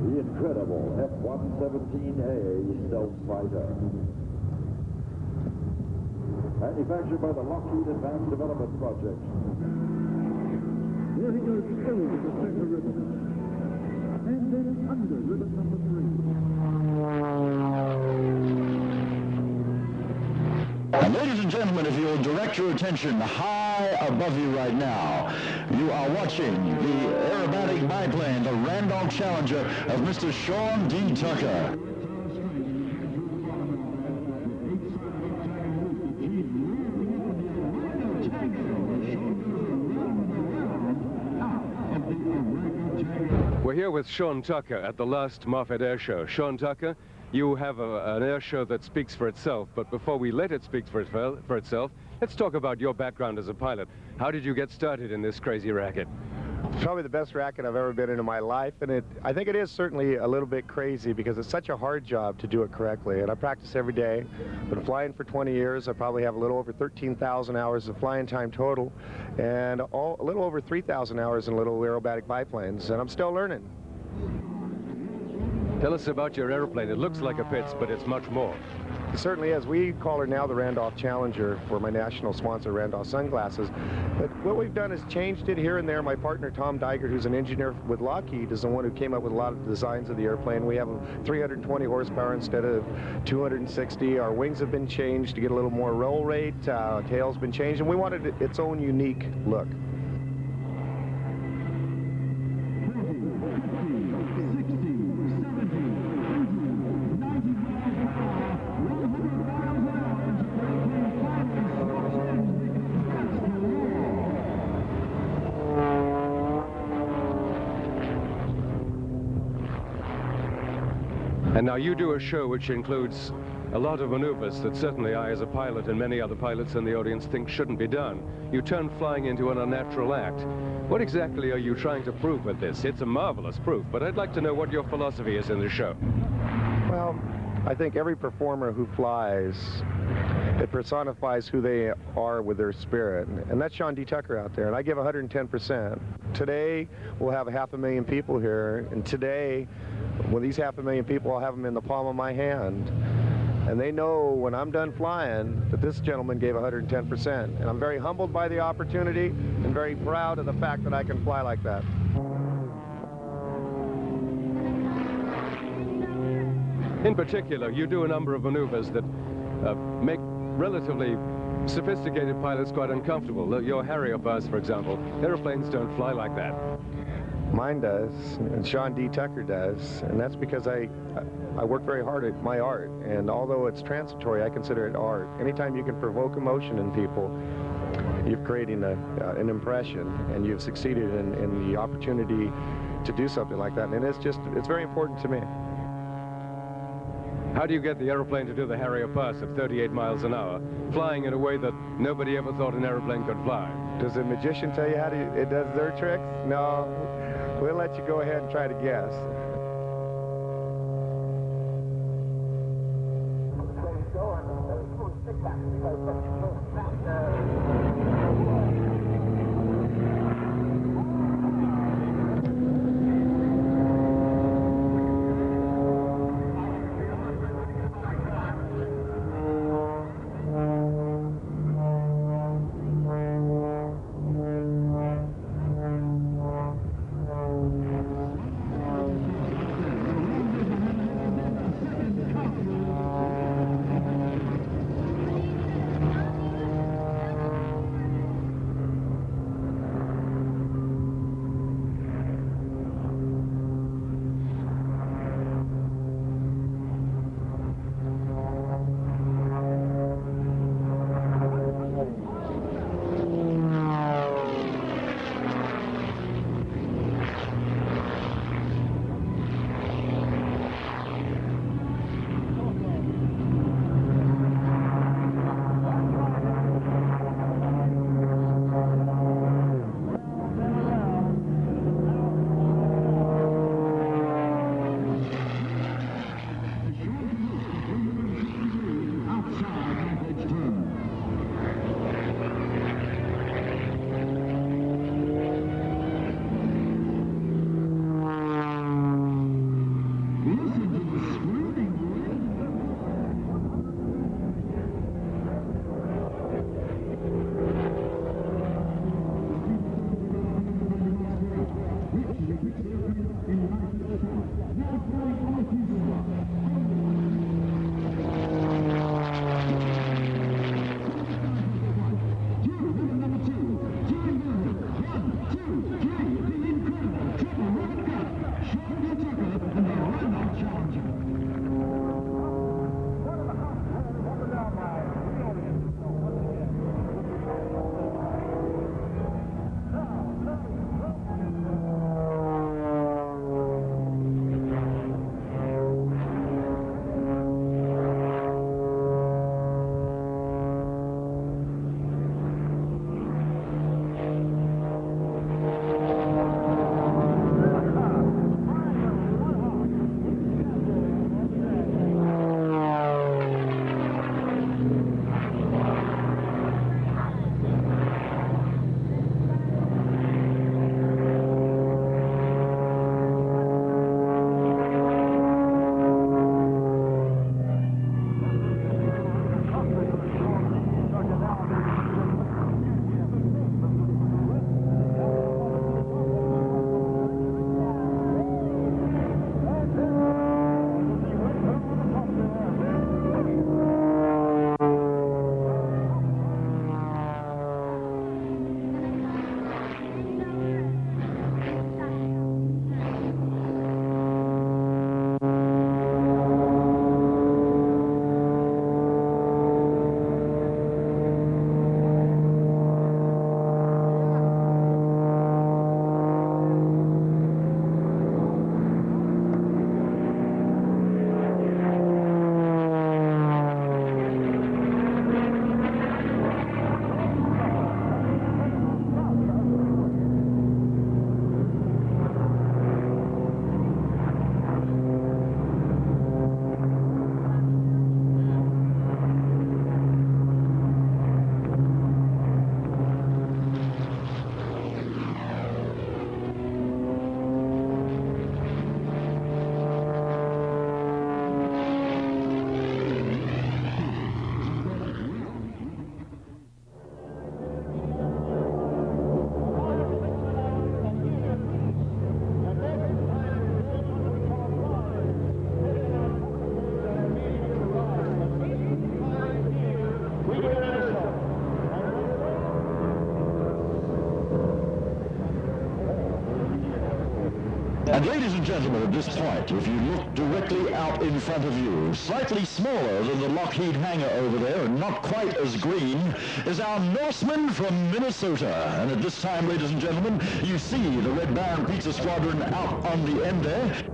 The incredible F-117A stealth fighter. Manufactured by the Lockheed Advanced Development Project. Here he goes over the center ribbon. And then under ribbon number 3. And ladies and gentlemen, if you'll direct your attention high above you right now, you are watching the aerobatic biplane, the Randolph Challenger of Mr. Sean D. Tucker. We're here with Sean Tucker at the last Moffett Air Show. Sean Tucker, you have an air show that speaks for itself, but before we let it speak for itself, let's talk about your background as a pilot. How did you get started in this crazy racket? Probably the best racket I've ever been in my life, and I think it is certainly a little bit crazy because it's such a hard job to do it correctly, and I practice every day. Been flying for 20 years. I probably have a little over 13,000 hours of flying time total, and a little over 3,000 hours in little aerobatic biplanes, and I'm still learning. Tell us about your airplane. It looks like a Pitts, but it's much more. It certainly is. We call her now the Randolph Challenger for my national sponsor, Randolph Sunglasses. But what we've done is changed it here and there. My partner, Tom Dygert, who's an engineer with Lockheed, is the one who came up with a lot of the designs of the airplane. We have 320 horsepower instead of 260. Our wings have been changed to get a little more roll rate. Tail's been changed, and we wanted its own unique look. And now you do a show which includes a lot of maneuvers that certainly I, as a pilot, and many other pilots in the audience think shouldn't be done. You turn flying into an unnatural act. What exactly are you trying to prove with this? It's a marvelous proof, but I'd like to know what your philosophy is in the show. Well, I think every performer who flies, it personifies who they are with their spirit. And that's Sean D. Tucker out there, and I give 110%. Today, we'll have 500,000 people here, and today, with these 500,000 people, I'll have them in the palm of my hand. And they know when I'm done flying that this gentleman gave 110%. And I'm very humbled by the opportunity and very proud of the fact that I can fly like that. In particular, you do a number of maneuvers that make relatively sophisticated pilots quite uncomfortable. Your Harrier buzz, for example. Airplanes don't fly like that. Mine does, and Sean D. Tucker does, and that's because I work very hard at my art, and although it's transitory, I consider it art. Anytime you can provoke emotion in people, you've created an impression, and you've succeeded in the opportunity to do something like that, and it's very important to me. How do you get the aeroplane to do the Harrier pass at 38 miles an hour, flying in a way that nobody ever thought an aeroplane could fly? Does the magician tell you how it does their tricks? No. We'll let you go ahead and try to guess. And ladies and gentlemen, at this point, if you look directly out in front of you, slightly smaller than the Lockheed hangar over there and not quite as green, is our Norseman from Minnesota. And at this time, ladies and gentlemen, you see the Red Baron Pizza Squadron out on the end there.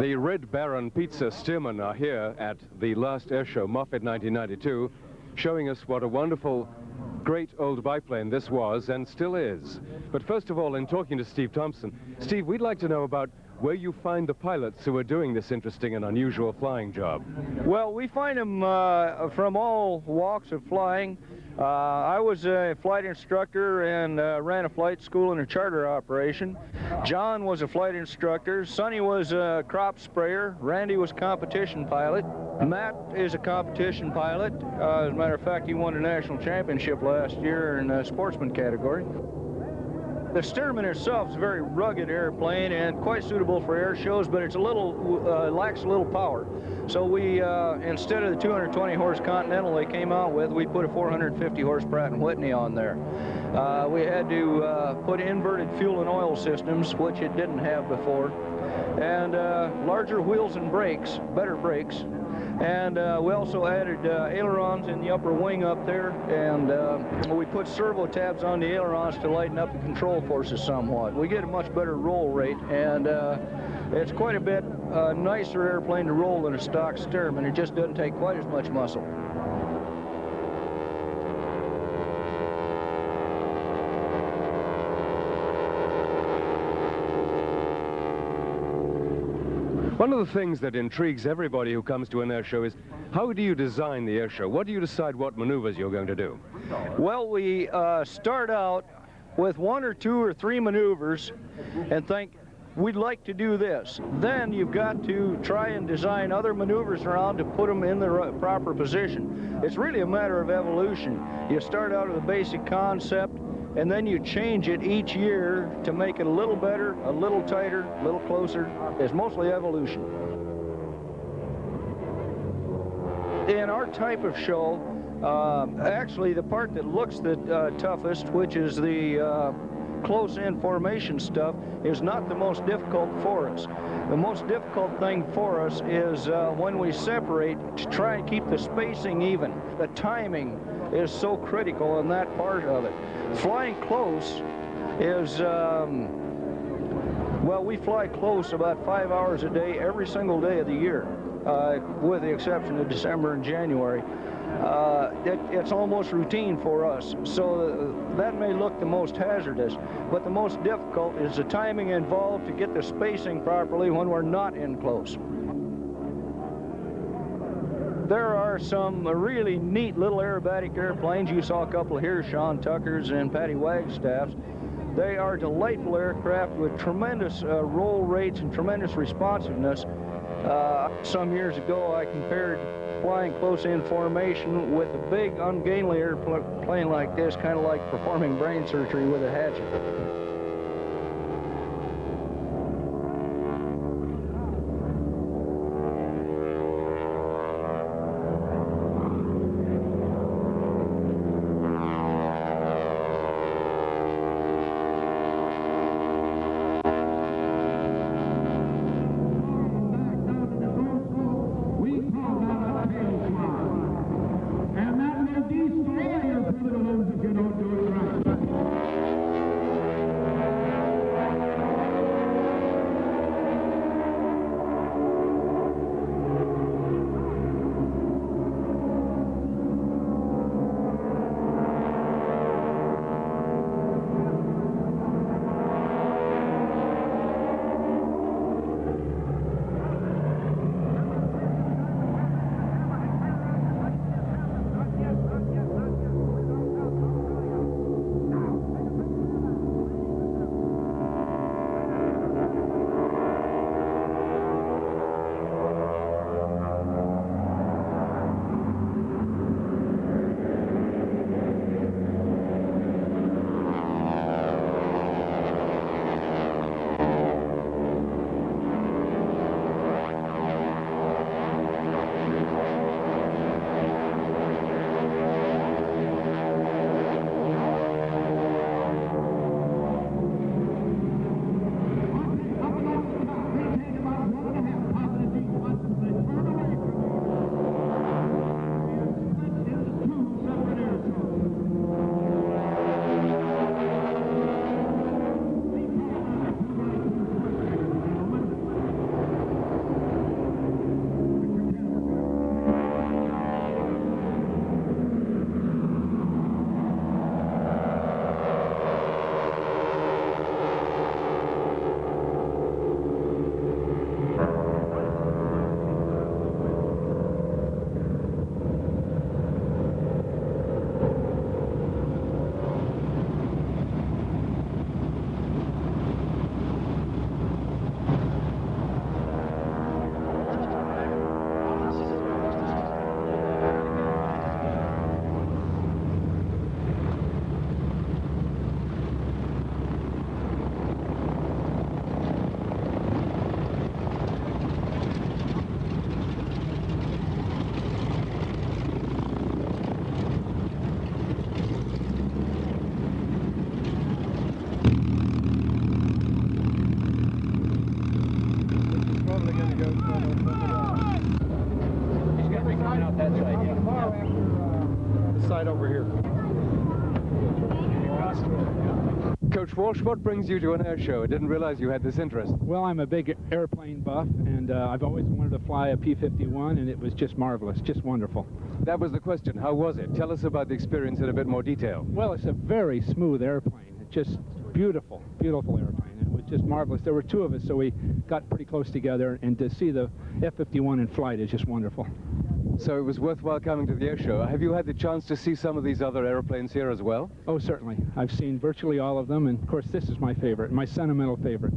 The Red Baron Pizza Stearmen are here at the last air show, Moffett 1992, showing us what a wonderful, great old biplane this was and still is. But first of all, in talking to Steve Thompson, Steve, we'd like to know about where you find the pilots who are doing this interesting and unusual flying job. Well, we find them from all walks of flying. I was a flight instructor and ran a flight school and a charter operation. John was a flight instructor. Sonny was a crop sprayer. Randy was a competition pilot. Matt is a competition pilot. As a matter of fact, he won a national championship last year in the sportsman category. The Stearman itself is a very rugged airplane and quite suitable for air shows, but it's a little lacks a little power. So we, instead of the 220 horse Continental they came out with, we put a 450 horse Pratt & Whitney on there. We had to put inverted fuel and oil systems, which it didn't have before, and larger wheels and brakes, better brakes. And we also added ailerons in the upper wing up there, and we put servo tabs on the ailerons to lighten up the control forces somewhat. We get a much better roll rate, and it's quite a bit nicer airplane to roll than a stock Stearman. It just doesn't take quite as much muscle. One of the things that intrigues everybody who comes to an air show is, how do you design the air show? What do you decide what maneuvers you're going to do? Well, we start out with 1 or 2 or 3 maneuvers and think, we'd like to do this. Then you've got to try and design other maneuvers around to put them in the proper position. It's really a matter of evolution. You start out with a basic concept, and then you change it each year to make it a little better, a little tighter, a little closer. It's mostly evolution. In our type of show, actually the part that looks the toughest, which is the close-in formation stuff, is not the most difficult for us. The most difficult thing for us is when we separate, to try and keep the spacing even. The timing is so critical in that part of it. Flying close is, well, we fly close about 5 hours a day every single day of the year, with the exception of December and January. It's almost routine for us, so that may look the most hazardous, but the most difficult is the timing involved to get the spacing properly when we're not in close. There are some really neat little aerobatic airplanes. You saw a couple here, Sean Tucker's and Patty Wagstaff's. They are delightful aircraft with tremendous roll rates and tremendous responsiveness. Some years ago, I compared flying close-in formation with a big, ungainly airplane like this, kind of like performing brain surgery with a hatchet. right over here. Coach Walsh, what brings you to an air show? I didn't realize you had this interest. Well, I'm a big airplane buff, and I've always wanted to fly a P-51, and it was just marvelous, just wonderful. That was the question. How was it? Tell us about the experience in a bit more detail. Well, it's a very smooth airplane. It's just beautiful, beautiful airplane. It was just marvelous. There were two of us, so we got pretty close together, and to see the F-51 in flight is just wonderful. So it was worthwhile coming to the air show. Have you had the chance to see some of these other airplanes here as well? Oh, certainly. I've seen virtually all of them, and of course this is my favorite, my sentimental favorite.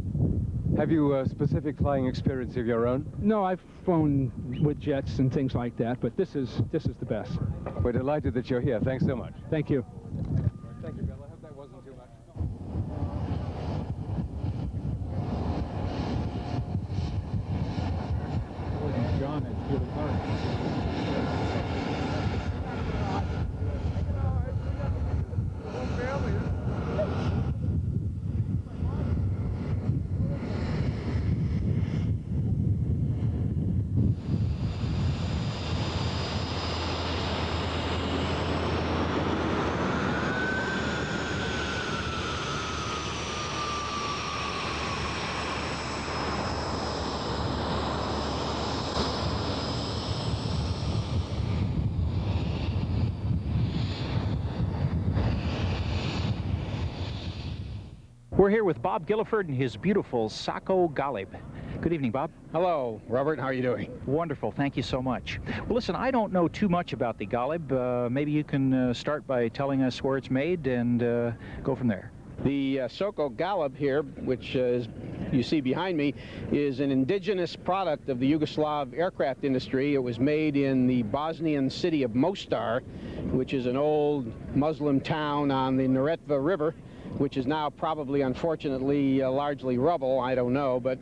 Have you a specific flying experience of your own? No, I've flown with jets and things like that, but this is the best. We're delighted that you're here. Thanks so much. Thank you. Thank you, Bill. I hope that wasn't too much. John, it's really hard. We're here with Bob Gilliford and his beautiful Sacco Golib. Good evening, Bob. Hello, Robert. How are you doing? Wonderful. Thank you so much. Well, listen, I don't know too much about the Golib. Maybe you can start by telling us where it's made and go from there. The Sacco Golib here, which you see behind me, is an indigenous product of the Yugoslav aircraft industry. It was made in the Bosnian city of Mostar, which is an old Muslim town on the Neretva River, which is now probably, unfortunately, largely rubble. I don't know, but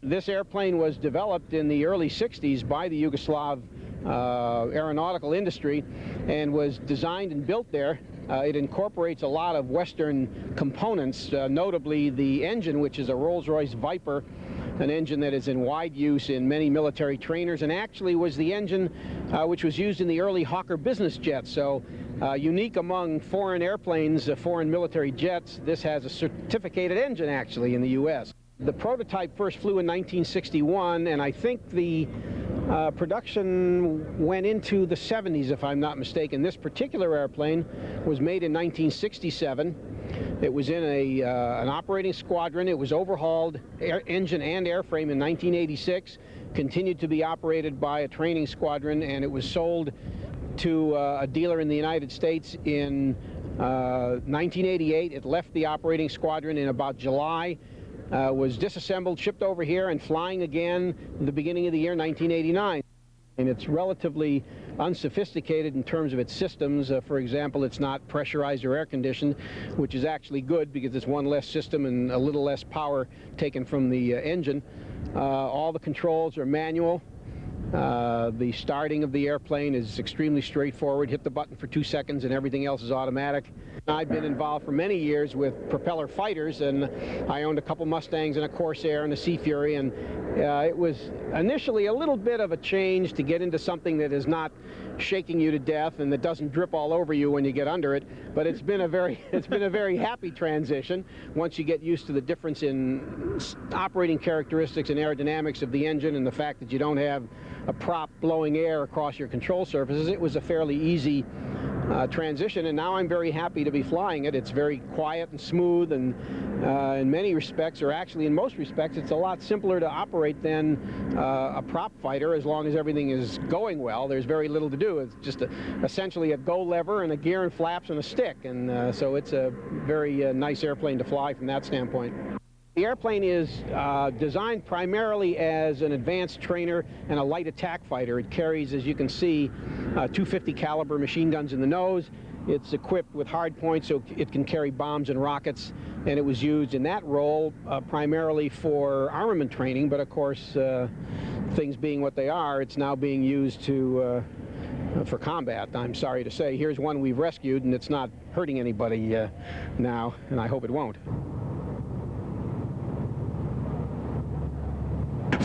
this airplane was developed in the early 60s by the Yugoslav aeronautical industry and was designed and built there. It incorporates a lot of Western components, notably the engine, which is a Rolls-Royce Viper, an engine that is in wide use in many military trainers, and actually was the engine which was used in the early Hawker business jets. So unique among foreign airplanes, foreign military jets, this has a certificated engine actually in the U.S. The prototype first flew in 1961, and I think the production went into the 70s, if I'm not mistaken. This particular airplane was made in 1967. It was in an operating squadron. It was overhauled, engine and airframe, in 1986, continued to be operated by a training squadron, and it was sold to a dealer in the United States in 1988. It left the operating squadron in about July, was disassembled, shipped over here, and flying again in the beginning of the year 1989. And it's relatively unsophisticated in terms of its systems. For example, it's not pressurized or air conditioned, which is actually good because it's one less system and a little less power taken from the engine. All the controls are manual. The starting of the airplane is extremely straightforward. Hit the button for 2 seconds and everything else is automatic. I've been involved for many years with propeller fighters, and I owned a couple Mustangs and a Corsair and a Sea Fury, and it was initially a little bit of a change to get into something that is not shaking you to death and that doesn't drip all over you when you get under it, but it's been a very happy transition once you get used to the difference in operating characteristics and aerodynamics of the engine and the fact that you don't have a prop blowing air across your control surfaces. It was a fairly easy transition, and now I'm very happy to be flying it. It's very quiet and smooth, and in many respects, or actually in most respects, it's a lot simpler to operate than a prop fighter, as long as everything is going well. There's very little to do. It's just essentially a go lever and a gear and flaps and a stick, and so it's a very nice airplane to fly from that standpoint. The airplane is designed primarily as an advanced trainer and a light attack fighter. It carries, as you can see, 250 caliber machine guns in the nose. It's equipped with hard points so it can carry bombs and rockets, and it was used in that role primarily for armament training, but of course, things being what they are, it's now being used for combat, I'm sorry to say. Here's one we've rescued, and it's not hurting anybody now, and I hope it won't.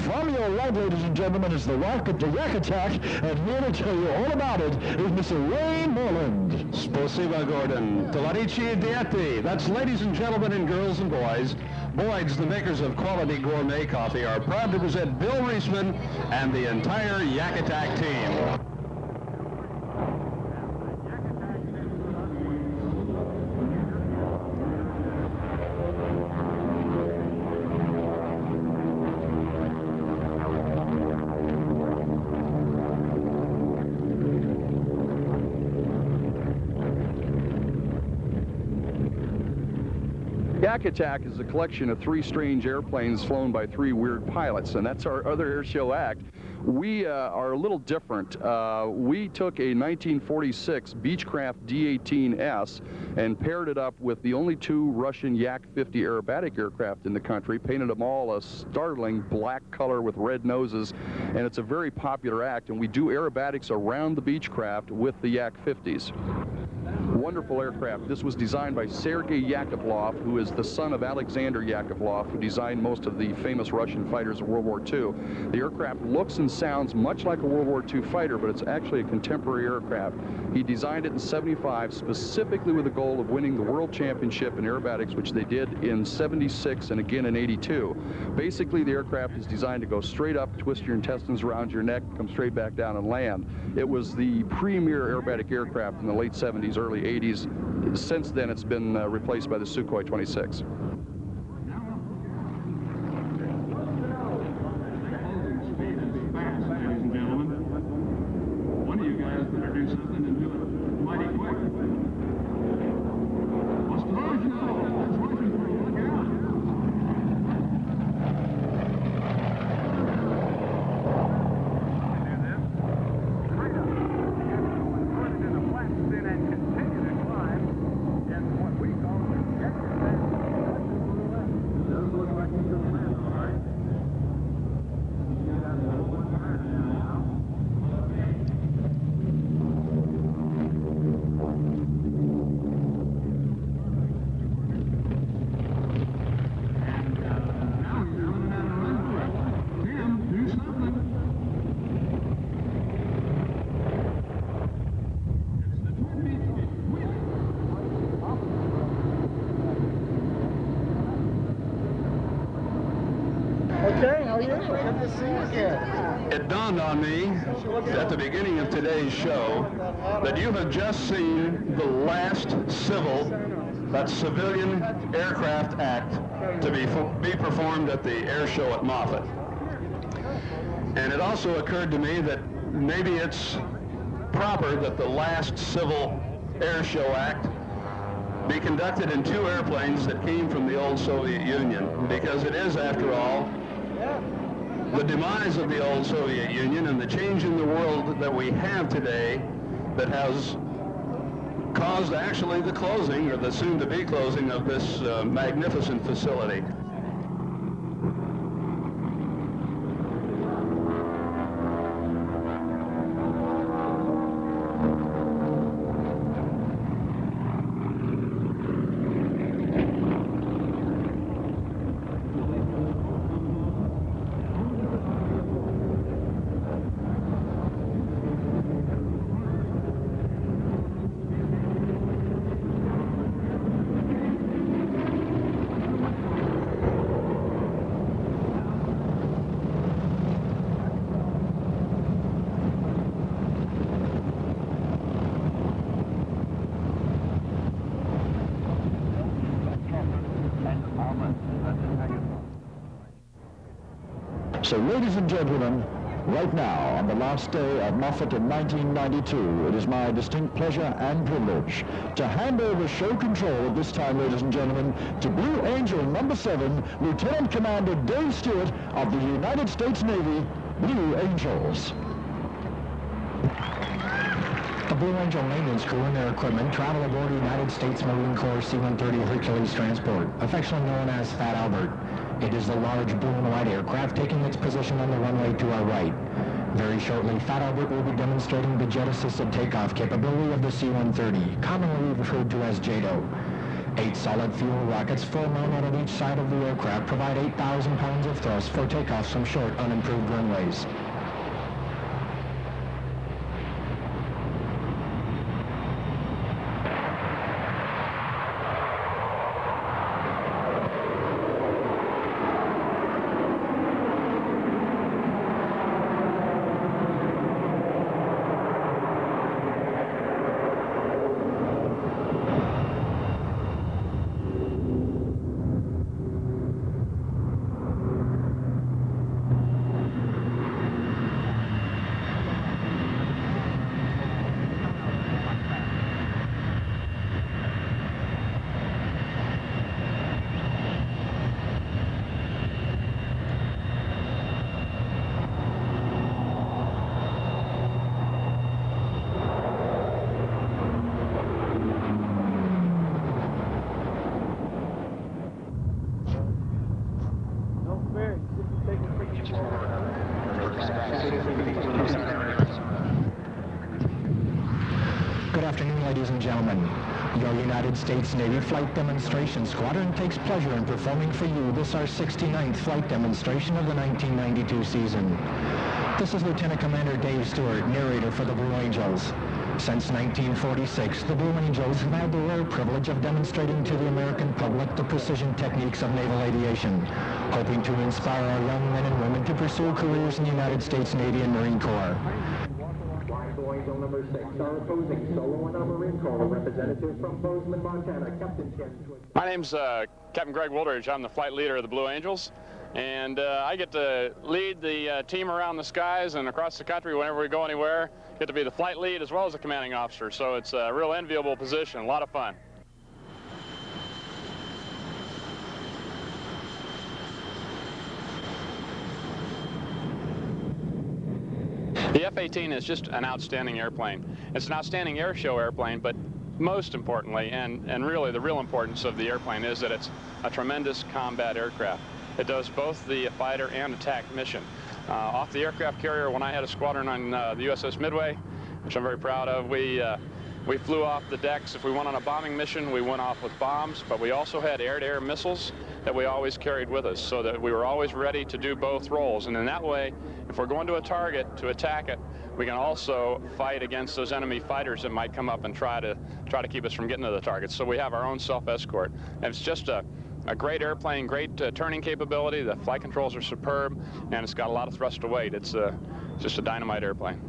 From your your right, ladies and gentlemen, is the Yak Attack, and here to tell you all about it is Mr. Ray Moreland. Spasiba, Gordon. Tovarichi Dieti. That's ladies and gentlemen and girls and boys. Boyd's, the makers of quality gourmet coffee, are proud to present Bill Reisman and the entire Yak Attack team. Yak Attack is a collection of 3 strange airplanes flown by 3 weird pilots, and that's our other airshow act. We are a little different. We took a 1946 Beechcraft D-18S and paired it up with the only 2 Russian Yak-50 aerobatic aircraft in the country, painted them all a startling black color with red noses, and it's a very popular act, and we do aerobatics around the Beechcraft with the Yak-50s. Wonderful aircraft. This was designed by Sergei Yakovlev, who is the son of Alexander Yakovlev, who designed most of the famous Russian fighters of World War II. The aircraft looks and sounds much like a World War II fighter, but it's actually a contemporary aircraft. He designed it in '75 specifically with the goal of winning the World Championship in aerobatics, which they did in '76 and again in '82. Basically, the aircraft is designed to go straight up, twist your intestines around your neck, come straight back down and land. It was the premier aerobatic aircraft in the late '70s, early '80s. Since then, it's been replaced by the Sukhoi 26. One of you guys better do something and do it mighty quick. What's the noise? It's working for you. Look out. Okay, how are you? Good to see you again. It dawned on me at the beginning of today's show that you have just seen the last civilian aircraft act to be performed at the air show at Moffett. And it also occurred to me that maybe it's proper that the last civil air show act be conducted in 2 airplanes that came from the old Soviet Union, because it is, after all, the demise of the old Soviet Union and the change in the world that we have today that has caused actually the closing, or the soon-to-be closing, of this magnificent facility. So, ladies and gentlemen, right now, on the last day of Moffett in 1992, it is my distinct pleasure and privilege to hand over show control at this time, ladies and gentlemen, to Blue Angel number 7, Lieutenant Commander Dave Stewart of the United States Navy, Blue Angels. The Blue Angel maintenance crew and their equipment travel aboard the United States Marine Corps C-130 Hercules transport, affectionately known as Fat Albert. It is the large blue and white aircraft taking its position on the runway to our right. Very shortly, Fat Albert will be demonstrating the jet-assisted takeoff capability of the C-130, commonly referred to as JATO. 8 solid fuel rockets full mounted at each side of the aircraft provide 8,000 pounds of thrust for takeoffs from short, unimproved runways. Good afternoon, ladies and gentlemen. Your United States Navy Flight Demonstration Squadron takes pleasure in performing for you this our 69th flight demonstration of the 1992 season. This is Lieutenant Commander Dave Stewart, narrator for the Blue Angels. Since 1946, the Blue Angels have had the rare privilege of demonstrating to the American public the precision techniques of naval aviation, hoping to inspire our young men and women to pursue careers in the United States Navy and Marine Corps. Angel number 6, our opposing solo and our Marine Corps representative from Bozeman, Montana, Captain Ken. My name's Captain Greg Woolridge. I'm the flight leader of the Blue Angels, and I get to lead the team around the skies and across the country whenever we go anywhere. Get to be the flight lead as well as the commanding officer, so it's a real enviable position, a lot of fun. The F-18 is just an outstanding airplane. It's an outstanding air show airplane, but most importantly, and really the real importance of the airplane is that it's a tremendous combat aircraft. It does both the fighter and attack mission. Off the aircraft carrier, when I had a squadron on the USS Midway, which I'm very proud of, we flew off the decks. If we went on a bombing mission, we went off with bombs, but we also had air-to-air missiles that we always carried with us, so that we were always ready to do both roles. And in that way, if we're going to a target to attack it, we can also fight against those enemy fighters that might come up and try to keep us from getting to the target. So we have our own self-escort. And it's just a great airplane, great turning capability. The flight controls are superb, and it's got a lot of thrust to weight. It's just a dynamite airplane.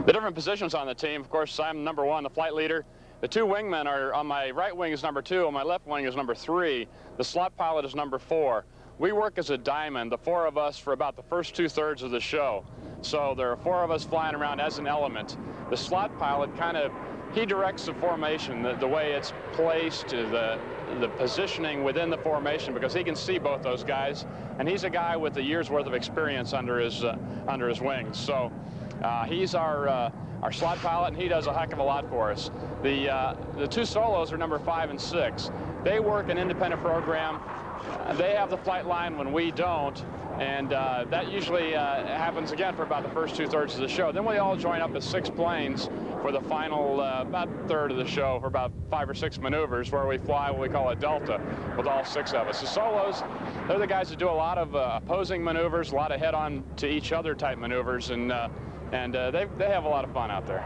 The different positions on the team, of course, I'm number 1, the flight leader. The 2 wingmen are, on my right wing is number 2, on my left wing is number 3. The slot pilot is number 4. We work as a diamond, the 4 of us, for about the first 2/3 of the show. So there are 4 of us flying around as an element. The slot pilot he directs the formation, the way it's placed, the positioning within the formation, because he can see both those guys, and he's a guy with a year's worth of experience under his wings. So he's our slot pilot, and he does a heck of a lot for us. The 2 solos are number 5 and 6. They work an independent program. They have the flight line when we don't, and that usually happens again for about the first 2/3 of the show. Then we all join up as 6 planes, for the final about third of the show, for about 5 or 6 maneuvers, where we fly what we call a delta with all 6 of us. The solos, they're the guys that do a lot of opposing maneuvers, a lot of head-on to each other type maneuvers, and they have a lot of fun out there.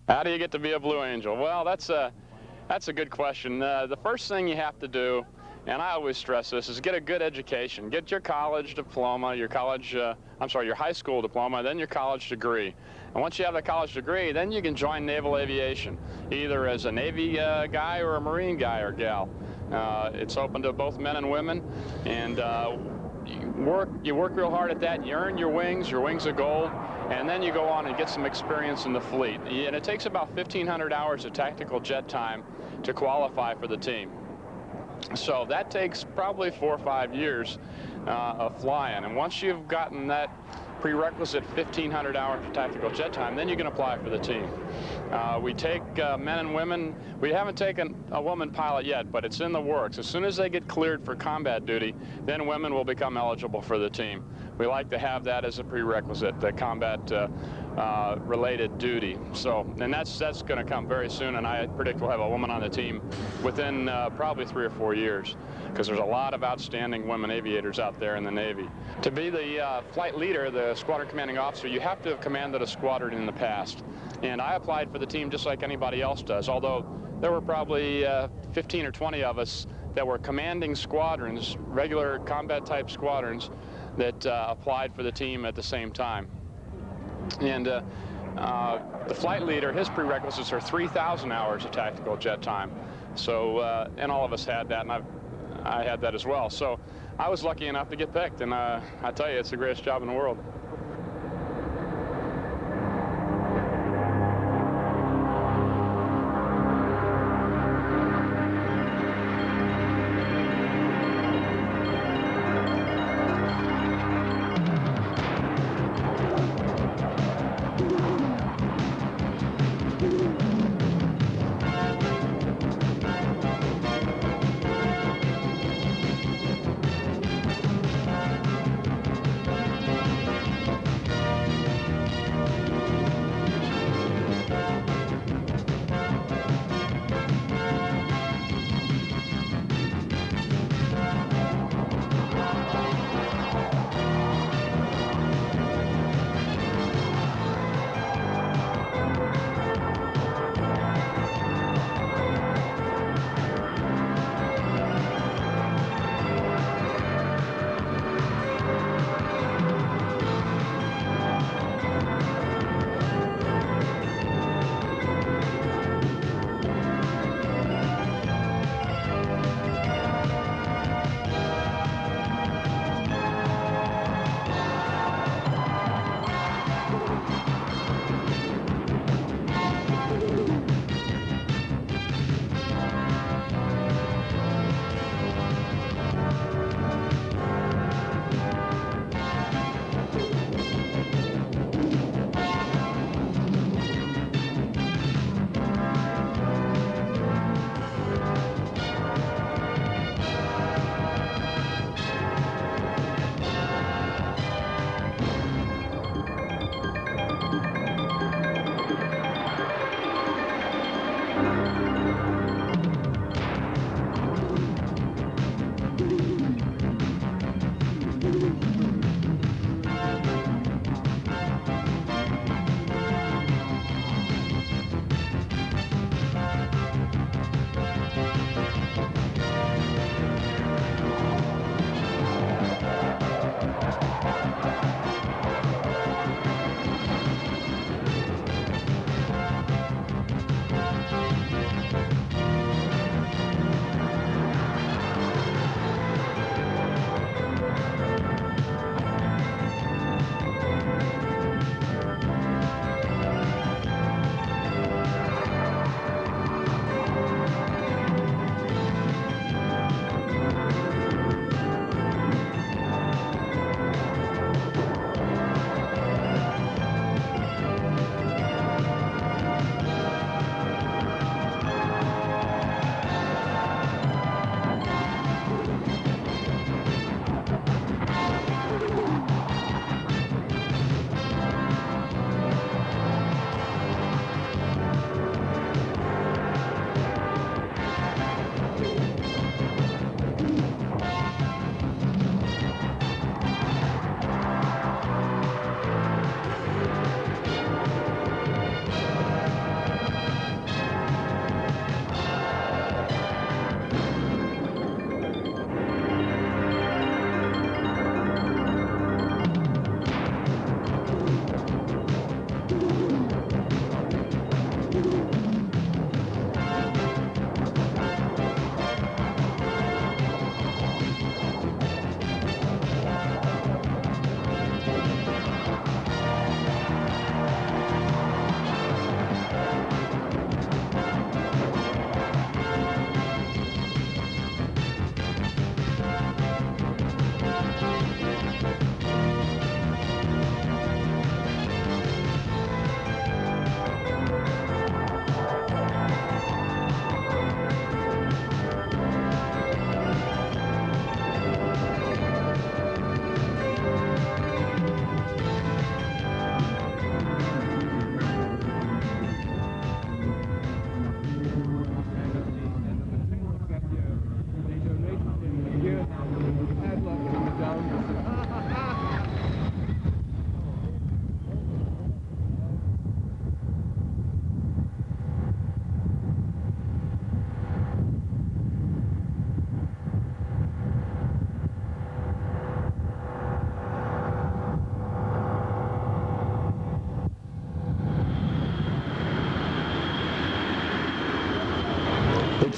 How do you get to be a Blue Angel? Well, that's a good question. The first thing you have to do, and I always stress this, is get a good education. Get your college diploma, your high school diploma, then your college degree. And once you have the college degree, then you can join naval aviation, either as a Navy guy or a Marine guy or gal. It's open to both men and women, and you work real hard at that, and you earn your wings of gold, and then you go on and get some experience in the fleet. And it takes about 1,500 hours of tactical jet time to qualify for the team. So that takes probably 4 or 5 years of flying. And once you've gotten that prerequisite 1,500 hours of tactical jet time, then you can apply for the team. We take men and women. We haven't taken a woman pilot yet, but it's in the works. As soon as they get cleared for combat duty, then women will become eligible for the team. We like to have that as a prerequisite, the combat related duty. So, and that's going to come very soon, and I predict we'll have a woman on the team within probably 3 or 4 years, because there's a lot of outstanding women aviators out there in the Navy. To be the flight leader, the squadron commanding officer, you have to have commanded a squadron in the past. And I applied for the team just like anybody else does, although there were probably 15 or 20 of us that were commanding squadrons, regular combat type squadrons, that applied for the team at the same time. And the flight leader, his prerequisites are 3,000 hours of tactical jet time. So, and all of us had that, and I had that as well. So I was lucky enough to get picked, and I tell you, it's the greatest job in the world.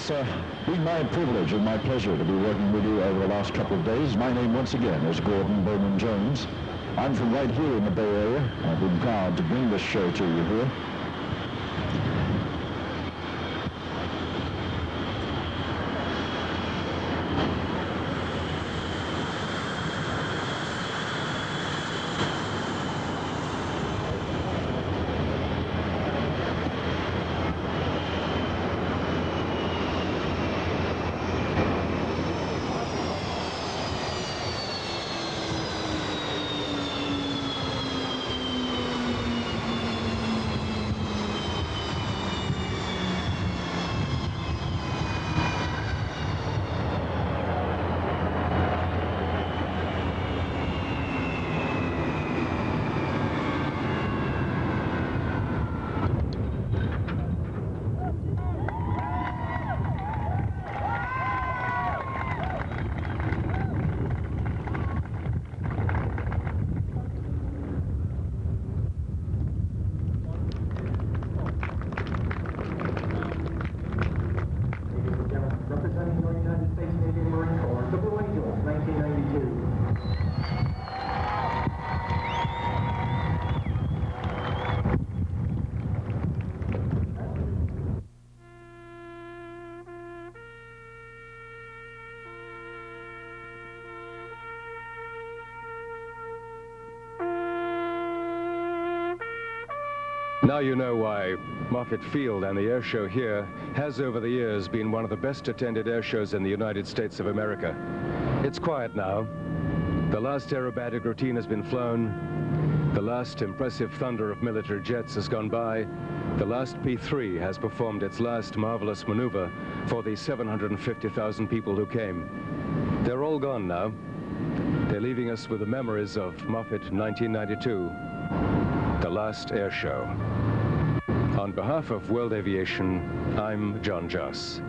It's been my privilege and my pleasure to be working with you over the last couple of days. My name, once again, is Gordon Bowman Jones. I'm from right here in the Bay Area. I've been proud to bring this show to you here. Now you know why Moffett Field and the air show here has over the years been one of the best attended air shows in the United States of America. It's quiet now. The last aerobatic routine has been flown. The last impressive thunder of military jets has gone by. The last P-3 has performed its last marvelous maneuver for the 750,000 people who came. They're all gone now. They're leaving us with the memories of Moffett 1992, the last air show. On behalf of World Aviation, I'm John Joss.